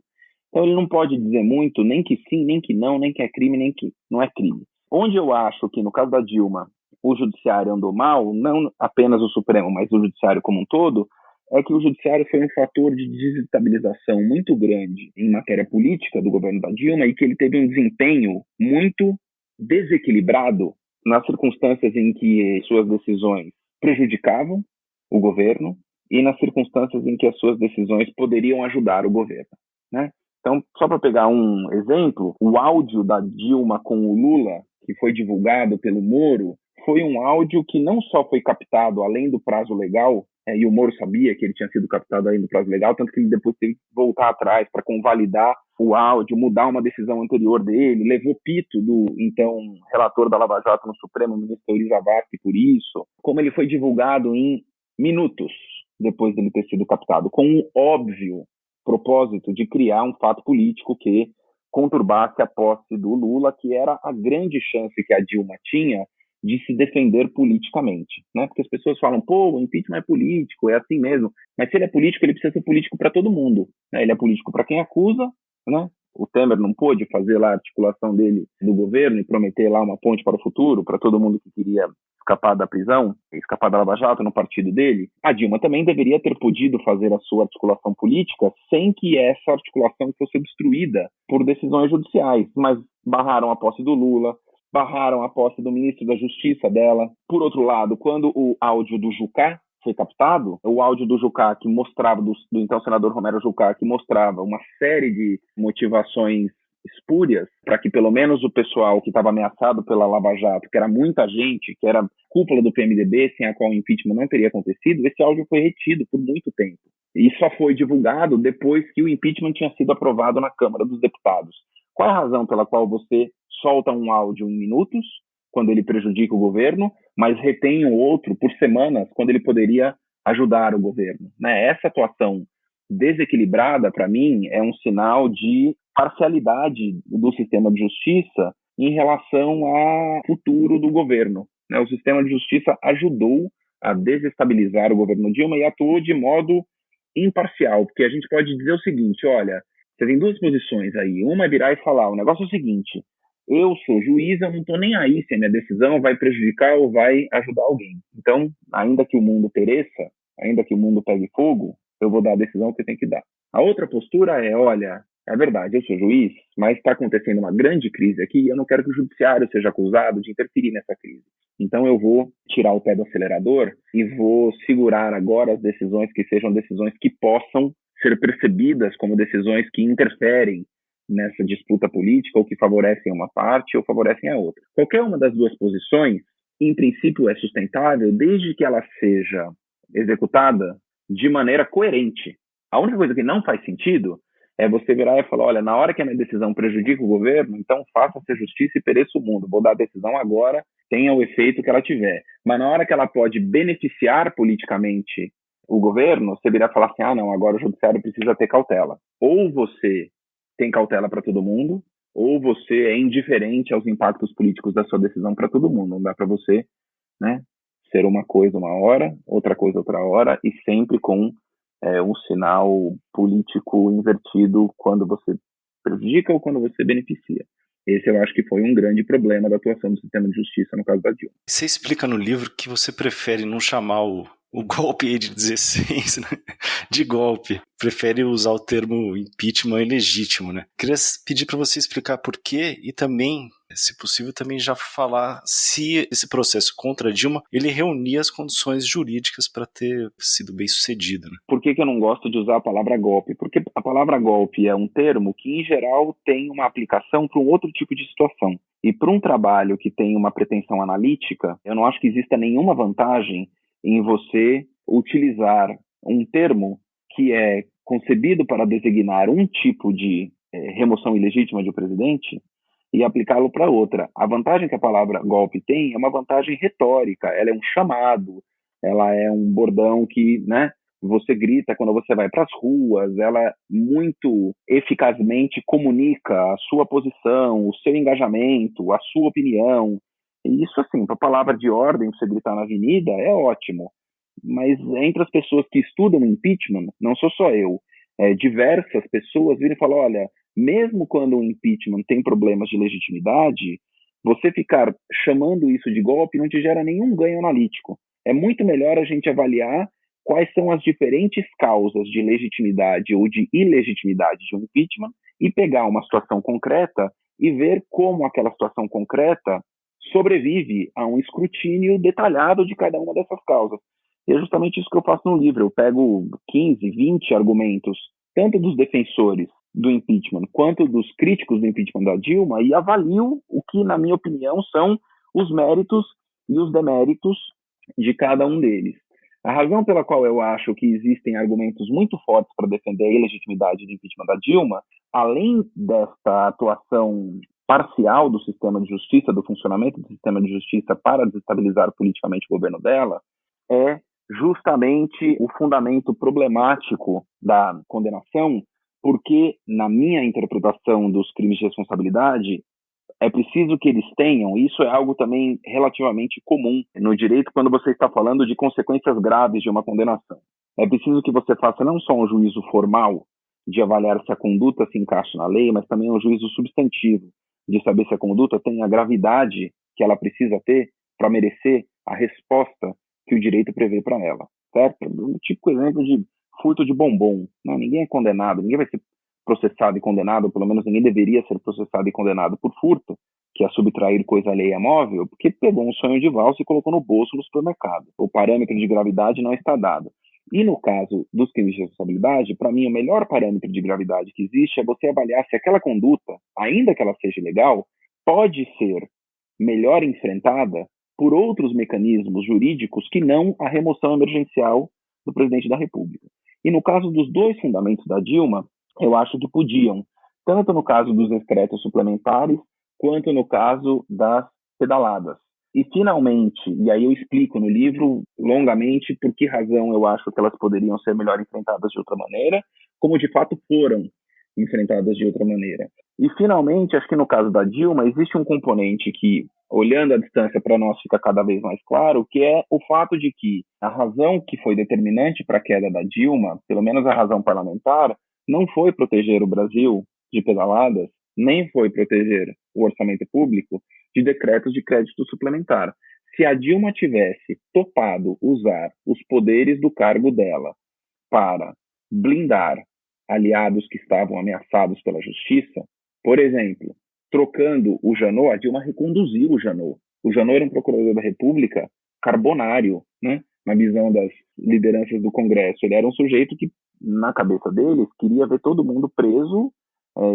Então, ele não pode dizer muito, nem que sim, nem que não, nem que é crime, nem que não é crime. Onde eu acho que, no caso da Dilma, o judiciário andou mal, não apenas o Supremo, mas o judiciário como um todo, é que o judiciário foi um fator de desestabilização muito grande em matéria política do governo da Dilma e que ele teve um desempenho muito desequilibrado nas circunstâncias em que suas decisões prejudicavam o governo e nas circunstâncias em que as suas decisões poderiam ajudar o governo, né? Então, só para pegar um exemplo, o áudio da Dilma com o Lula, que foi divulgado pelo Moro, foi um áudio que não só foi captado além do prazo legal, e o Moro sabia que ele tinha sido captado além do prazo legal, tanto que ele depois teve que voltar atrás para convalidar o áudio, mudar uma decisão anterior dele, levou pito do, então, relator da Lava Jato no Supremo, o ministro Euri Zavascki, por isso, como ele foi divulgado em minutos depois dele ter sido captado, com um óbvio propósito de criar um fato político que conturbasse a posse do Lula, que era a grande chance que a Dilma tinha de se defender politicamente, né? Porque as pessoas falam, pô, o impeachment é político, é assim mesmo. Mas se ele é político, ele precisa ser político para todo mundo, né? Ele é político para quem acusa, né? O Temer não pôde fazer lá a articulação dele do governo e prometer lá uma ponte para o futuro, para todo mundo que queria escapar da prisão, escapar da Lava Jato no partido dele. A Dilma também deveria ter podido fazer a sua articulação política sem que essa articulação fosse obstruída por decisões judiciais, mas barraram a posse do Lula, barraram a posse do ministro da Justiça dela. Por outro lado, quando o áudio do Jucá foi captado, o áudio do Jucá que mostrava, do então senador Romero Jucá, que mostrava uma série de motivações espúrias para que pelo menos o pessoal que estava ameaçado pela Lava Jato, que era muita gente, que era cúpula do PMDB, sem a qual o impeachment não teria acontecido, esse áudio foi retido por muito tempo. E só foi divulgado depois que o impeachment tinha sido aprovado na Câmara dos Deputados. Qual é a razão pela qual você solta um áudio em minutos, quando ele prejudica o governo, mas retém o outro por semanas, quando ele poderia ajudar o governo, né? Essa atuação desequilibrada, para mim, é um sinal de parcialidade do sistema de justiça em relação ao futuro do governo, né? O sistema de justiça ajudou a desestabilizar o governo Dilma e atuou de modo imparcial, porque a gente pode dizer o seguinte, olha, você tem 2 posições aí, uma é virar e falar, o negócio é o seguinte, eu sou juiz, eu não estou nem aí se a minha decisão vai prejudicar ou vai ajudar alguém. Então, ainda que o mundo pereça, ainda que o mundo pegue fogo, eu vou dar a decisão que eu tenho que dar. A outra postura é, olha, é verdade, eu sou juiz, mas está acontecendo uma grande crise aqui e eu não quero que o judiciário seja acusado de interferir nessa crise. Então eu vou tirar o pé do acelerador e vou segurar agora as decisões que sejam decisões que possam ser percebidas como decisões que interferem nessa disputa política, ou que favorecem uma parte ou favorecem a outra. Qualquer uma das duas posições, em princípio, é sustentável desde que ela seja executada de maneira coerente. A única coisa que não faz sentido é você virar e falar, olha, na hora que a minha decisão prejudica o governo, então faça-se justiça e pereça o mundo. Vou dar a decisão agora, tenha o efeito que ela tiver. Mas na hora que ela pode beneficiar politicamente o governo, você virar e falar assim, não, agora o judiciário precisa ter cautela. Ou você tem cautela para todo mundo, ou você é indiferente aos impactos políticos da sua decisão para todo mundo. Não dá para você, né, ser uma coisa uma hora, outra coisa outra hora, e sempre com um sinal político invertido quando você prejudica ou quando você beneficia. Esse eu acho que foi um grande problema da atuação do sistema de justiça no caso da Dilma. Você explica no livro que você prefere não chamar o golpe aí de 16, né, de golpe. Prefere usar o termo impeachment ilegítimo, né? Queria pedir para você explicar por quê e também, se possível, também já falar se esse processo contra Dilma, ele reunia as condições jurídicas para ter sido bem sucedido, né? Por que eu não gosto de usar a palavra golpe? Porque a palavra golpe é um termo que, em geral, tem uma aplicação para um outro tipo de situação. E para um trabalho que tem uma pretensão analítica, eu não acho que exista nenhuma vantagem em você utilizar um termo que é concebido para designar um tipo de remoção ilegítima de um presidente e aplicá-lo para outra. A vantagem que a palavra golpe tem é uma vantagem retórica, ela é um chamado, ela é um bordão que, né, você grita quando você vai para as ruas, ela muito eficazmente comunica a sua posição, o seu engajamento, a sua opinião. E isso, assim, para a palavra de ordem, você gritar na avenida, é ótimo. Mas entre as pessoas que estudam impeachment, não sou só eu, diversas pessoas viram e falam, olha, mesmo quando o impeachment tem problemas de legitimidade, você ficar chamando isso de golpe não te gera nenhum ganho analítico. É muito melhor a gente avaliar quais são as diferentes causas de legitimidade ou de ilegitimidade de um impeachment e pegar uma situação concreta e ver como aquela situação concreta sobrevive a um escrutínio detalhado de cada uma dessas causas. E é justamente isso que eu faço no livro. Eu pego 15, 20 argumentos, tanto dos defensores do impeachment quanto dos críticos do impeachment da Dilma, e avalio o que, na minha opinião, são os méritos e os deméritos de cada um deles. A razão pela qual eu acho que existem argumentos muito fortes para defender a ilegitimidade do impeachment da Dilma, além desta atuação parcial do sistema de justiça, do funcionamento do sistema de justiça para desestabilizar politicamente o governo dela, é justamente o fundamento problemático da condenação, porque, na minha interpretação dos crimes de responsabilidade, é preciso que eles tenham, isso é algo também relativamente comum no direito quando você está falando de consequências graves de uma condenação. É preciso que você faça não só um juízo formal de avaliar se a conduta se encaixa na lei, mas também um juízo substantivo de saber se a conduta tem a gravidade que ela precisa ter para merecer a resposta que o direito prevê para ela, certo? Um típico exemplo de furto de bombom. Não, ninguém é condenado, ninguém vai ser processado e condenado, ou pelo menos ninguém deveria ser processado e condenado por furto, que é subtrair coisa alheia móvel, porque pegou um sonho de valsa e colocou no bolso no supermercado. O parâmetro de gravidade não está dado. E no caso dos crimes de responsabilidade, para mim, o melhor parâmetro de gravidade que existe é você avaliar se aquela conduta, ainda que ela seja ilegal, pode ser melhor enfrentada por outros mecanismos jurídicos que não a remoção emergencial do presidente da República. E no caso dos dois fundamentos da Dilma, eu acho que podiam, tanto no caso dos decretos suplementares, quanto no caso das pedaladas. E, finalmente, e aí eu explico no livro longamente por que razão eu acho que elas poderiam ser melhor enfrentadas de outra maneira, como de fato foram enfrentadas de outra maneira. E, finalmente, acho que no caso da Dilma, existe um componente que, olhando à distância para nós, fica cada vez mais claro, que é o fato de que a razão que foi determinante para a queda da Dilma, pelo menos a razão parlamentar, não foi proteger o Brasil de pedaladas, nem foi proteger o orçamento público de decretos de crédito suplementar. Se a Dilma tivesse topado usar os poderes do cargo dela para blindar aliados que estavam ameaçados pela justiça, por exemplo, trocando o Janot, a Dilma reconduziu o Janot. O Janot era um procurador da República carbonário, né? Na visão das lideranças do Congresso. Ele era um sujeito que, na cabeça deles, queria ver todo mundo preso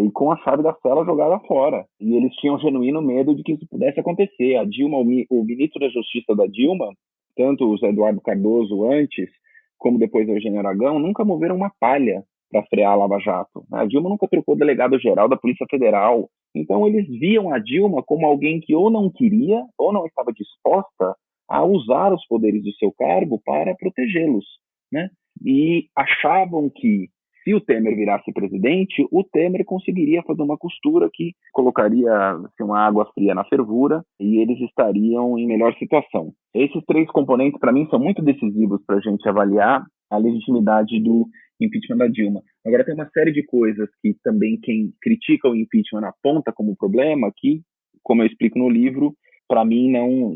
e com a chave da cela jogada fora. E eles tinham genuíno medo de que isso pudesse acontecer. A Dilma, o ministro da Justiça da Dilma, tanto o Zé Eduardo Cardoso antes, como depois o Eugênio Aragão, nunca moveram uma palha para frear a Lava Jato. A Dilma nunca trocou delegado-geral da Polícia Federal. Então eles viam a Dilma como alguém que ou não queria ou não estava disposta a usar os poderes do seu cargo para protegê-los, né? E achavam que, se o Temer virasse presidente, o Temer conseguiria fazer uma costura que colocaria assim, uma água fria na fervura e eles estariam em melhor situação. Esses 3 componentes, para mim, são muito decisivos para a gente avaliar a legitimidade do impeachment da Dilma. Agora, tem uma série de coisas que também quem critica o impeachment aponta como problema que, como eu explico no livro, para mim não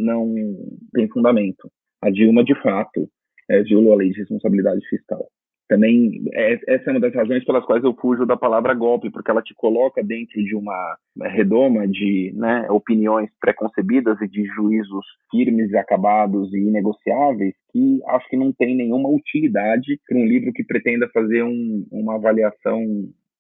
tem fundamento. A Dilma, de fato, violou a lei de responsabilidade fiscal. Também, essa é uma das razões pelas quais eu fujo da palavra golpe, porque ela te coloca dentro de uma redoma de opiniões preconcebidas e de juízos firmes, acabados e inegociáveis, que acho que não tem nenhuma utilidade para um livro que pretenda fazer uma avaliação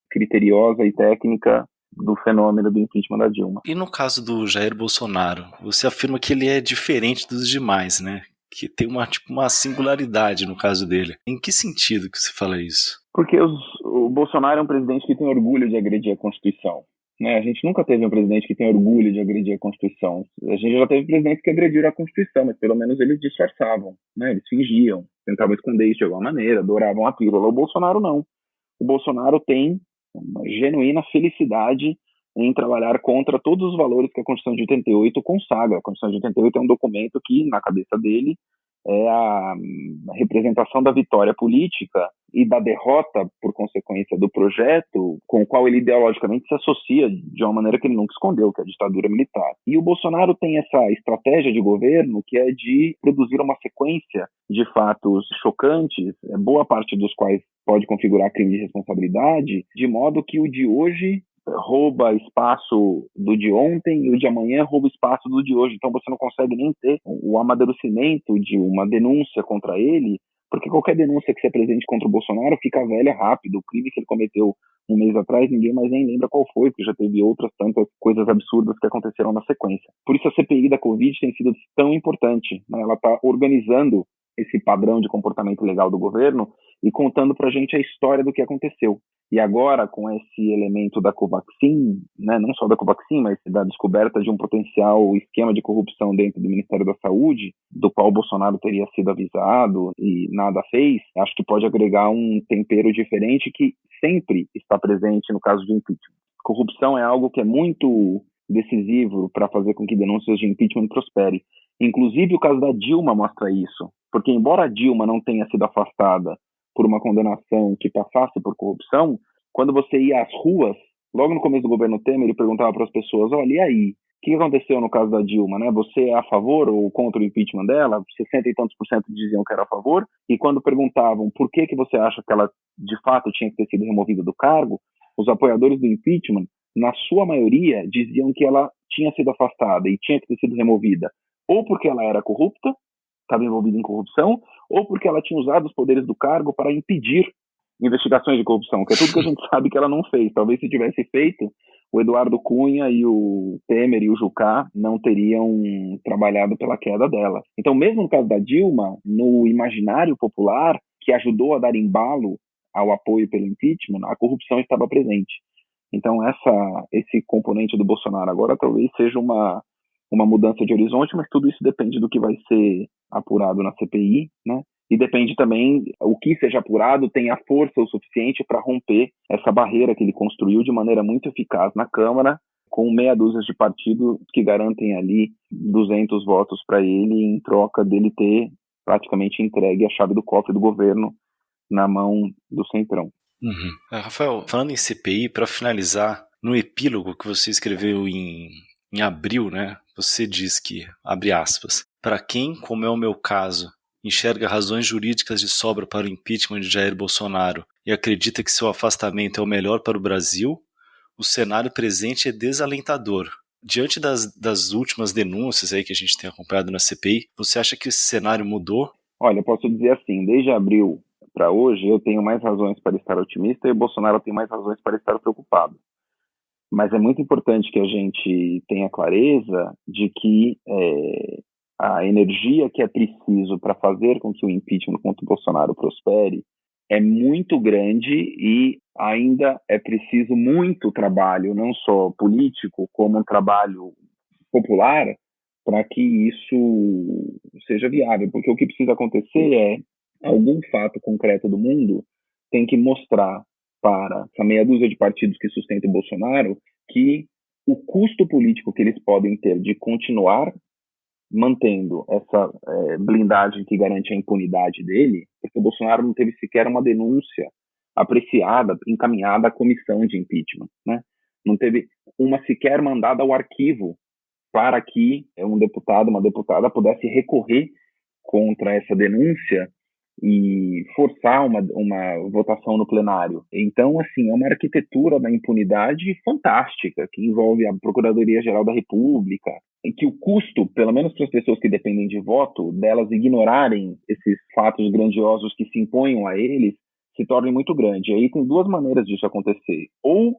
criteriosa e técnica do fenômeno do impeachment da Dilma. E no caso do Jair Bolsonaro, você afirma que ele é diferente dos demais, né? Que tem uma singularidade no caso dele. Em que sentido que você fala isso? Porque o Bolsonaro é um presidente que tem orgulho de agredir a Constituição. A gente nunca teve um presidente que tem orgulho de agredir a Constituição. A gente já teve presidentes que agrediram a Constituição, mas pelo menos eles disfarçavam, eles fingiam, tentavam esconder isso de alguma maneira, adoravam a pílula. O Bolsonaro não. O Bolsonaro tem uma genuína felicidade em trabalhar contra todos os valores que a Constituição de 88 consagra. A Constituição de 88 é um documento que, na cabeça dele, é a representação da vitória política e da derrota, por consequência do projeto, com o qual ele ideologicamente se associa de uma maneira que ele nunca escondeu, que é a ditadura militar. E o Bolsonaro tem essa estratégia de governo que é de produzir uma sequência de fatos chocantes, boa parte dos quais pode configurar crime de responsabilidade, de modo que o de hoje rouba espaço do de ontem e o de amanhã rouba espaço do de hoje. Então você não consegue nem ter o amadurecimento de uma denúncia contra ele, porque qualquer denúncia que se apresente contra o Bolsonaro fica velha rápido. O crime que ele cometeu um mês atrás, ninguém mais nem lembra qual foi, porque já teve outras tantas coisas absurdas que aconteceram na sequência. Por isso a CPI da Covid tem sido tão importante, Ela está organizando esse padrão de comportamento legal do governo e contando para a gente a história do que aconteceu. E agora, com esse elemento da Covaxin, não só da Covaxin, mas da descoberta de um potencial esquema de corrupção dentro do Ministério da Saúde, do qual o Bolsonaro teria sido avisado e nada fez, acho que pode agregar um tempero diferente que sempre está presente no caso de impeachment. Corrupção é algo que é muito decisivo para fazer com que denúncias de impeachment prosperem. Inclusive, o caso da Dilma mostra isso, porque embora a Dilma não tenha sido afastada por uma condenação que passasse por corrupção, quando você ia às ruas, logo no começo do governo Temer, ele perguntava para as pessoas, olha, e aí? O que aconteceu no caso da Dilma, Você é a favor ou contra o impeachment dela? 60 e tantos por cento diziam que era a favor, e quando perguntavam por que você acha que ela, de fato, tinha que ter sido removida do cargo, os apoiadores do impeachment, na sua maioria, diziam que ela tinha sido afastada e tinha que ter sido removida, ou porque ela era corrupta, estava envolvida em corrupção, ou porque ela tinha usado os poderes do cargo para impedir investigações de corrupção, que é tudo que a gente sabe que ela não fez. Talvez se tivesse feito, o Eduardo Cunha e o Temer e o Jucá não teriam trabalhado pela queda dela. Então, mesmo no caso da Dilma, no imaginário popular, que ajudou a dar embalo ao apoio pelo impeachment, a corrupção estava presente. Então, esse componente do Bolsonaro agora talvez seja uma mudança de horizonte, mas tudo isso depende do que vai ser apurado na CPI, E depende também, o que seja apurado tem a força o suficiente para romper essa barreira que ele construiu de maneira muito eficaz na Câmara, com meia dúzia de partidos que garantem ali 200 votos para ele, em troca dele ter praticamente entregue a chave do cofre do governo na mão do Centrão. Uhum. Rafael, falando em CPI, para finalizar, no epílogo que você escreveu em abril, você diz que, abre aspas, para quem, como é o meu caso, enxerga razões jurídicas de sobra para o impeachment de Jair Bolsonaro e acredita que seu afastamento é o melhor para o Brasil, o cenário presente é desalentador. Diante das últimas denúncias aí que a gente tem acompanhado na CPI, você acha que esse cenário mudou? Olha, eu posso dizer assim, desde abril para hoje, eu tenho mais razões para estar otimista e o Bolsonaro tem mais razões para estar preocupado. Mas é muito importante que a gente tenha clareza de que a energia que é preciso para fazer com que o impeachment contra o Bolsonaro prospere é muito grande e ainda é preciso muito trabalho, não só político, como um trabalho popular, para que isso seja viável. Porque o que precisa acontecer é algum fato concreto do mundo tem que mostrar para essa meia dúzia de partidos que sustentam o Bolsonaro que o custo político que eles podem ter de continuar mantendo essa blindagem que garante a impunidade dele, porque o Bolsonaro não teve sequer uma denúncia apreciada, encaminhada à comissão de impeachment, né? Não teve uma sequer mandada ao arquivo para que um deputado, uma deputada pudesse recorrer contra essa denúncia e forçar uma votação no plenário. Então, assim, é uma arquitetura da impunidade fantástica, que envolve a Procuradoria-Geral da República, em que o custo, pelo menos para as pessoas que dependem de voto, delas ignorarem esses fatos grandiosos que se imponham a eles, se torna muito grande. E aí tem duas maneiras disso acontecer. Ou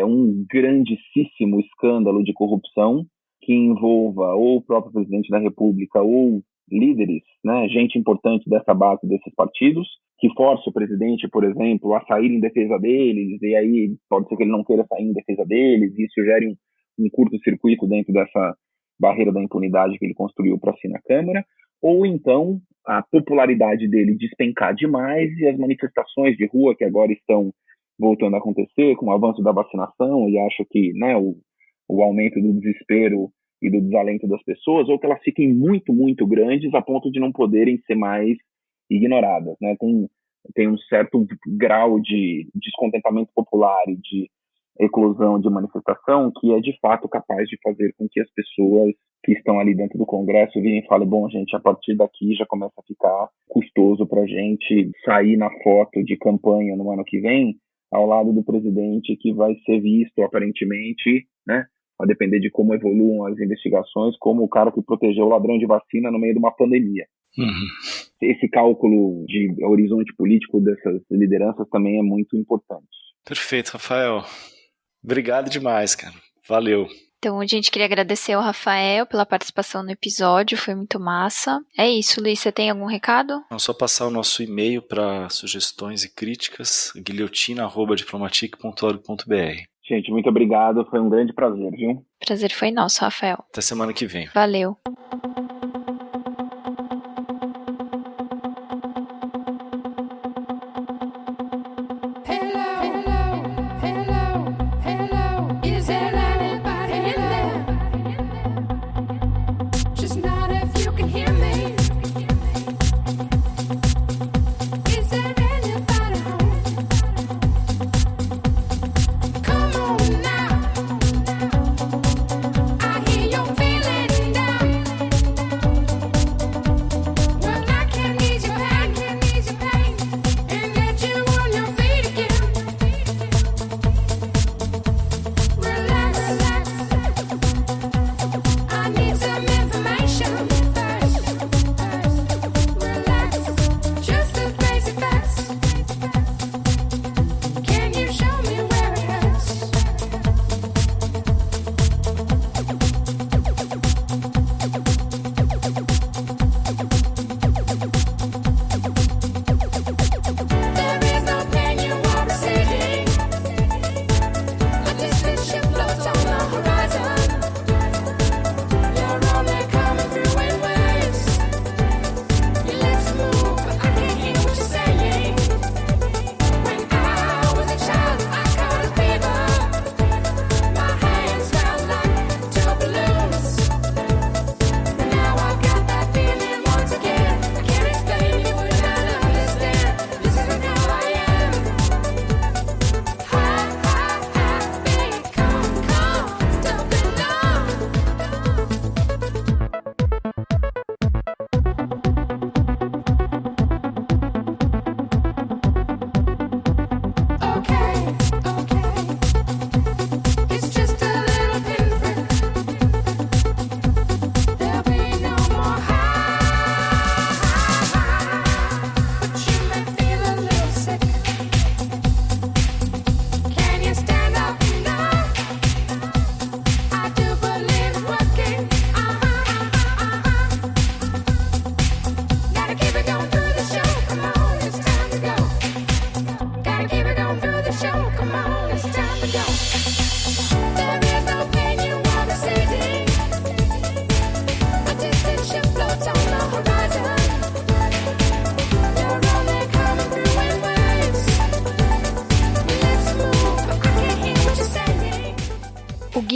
um grandíssimo escândalo de corrupção que envolva ou o próprio presidente da República ou líderes, né, gente importante dessa base desses partidos, que force o presidente, por exemplo, a sair em defesa deles, e aí pode ser que ele não queira sair em defesa deles, e isso gere um curto-circuito dentro dessa barreira da impunidade que ele construiu para si na Câmara, ou então a popularidade dele despencar demais e as manifestações de rua que agora estão voltando a acontecer com o avanço da vacinação, e acho que, né, o aumento do desespero e do desalento das pessoas, ou que elas fiquem muito, muito grandes a ponto de não poderem ser mais ignoradas, né? Tem um certo grau de descontentamento popular e de eclosão de manifestação que é de fato capaz de fazer com que as pessoas que estão ali dentro do Congresso virem e falem, bom, gente, a partir daqui já começa a ficar custoso para a gente sair na foto de campanha no ano que vem ao lado do presidente que vai ser visto aparentemente, né, a depender de como evoluam as investigações, como o cara que protegeu o ladrão de vacina no meio de uma pandemia. Esse cálculo de horizonte político dessas lideranças também é muito importante. Perfeito, Rafael. Obrigado demais, cara. Valeu. Então, a gente queria agradecer ao Rafael pela participação no episódio, foi muito massa. É isso, Luiz, você tem algum recado? É só passar o nosso e-mail para sugestões e críticas, guilhotina@diplomatic.org.br. Gente, muito obrigado, foi um grande prazer, viu? Prazer foi nosso, Rafael. Até semana que vem. Valeu.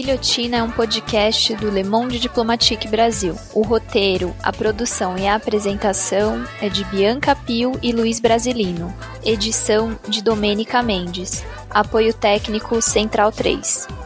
Guilhotina é um podcast do Le Monde Diplomatique Brasil. O roteiro, a produção e a apresentação é de Bianca Pio e Luiz Brasilino. Edição de Domênica Mendes. Apoio técnico Central 3.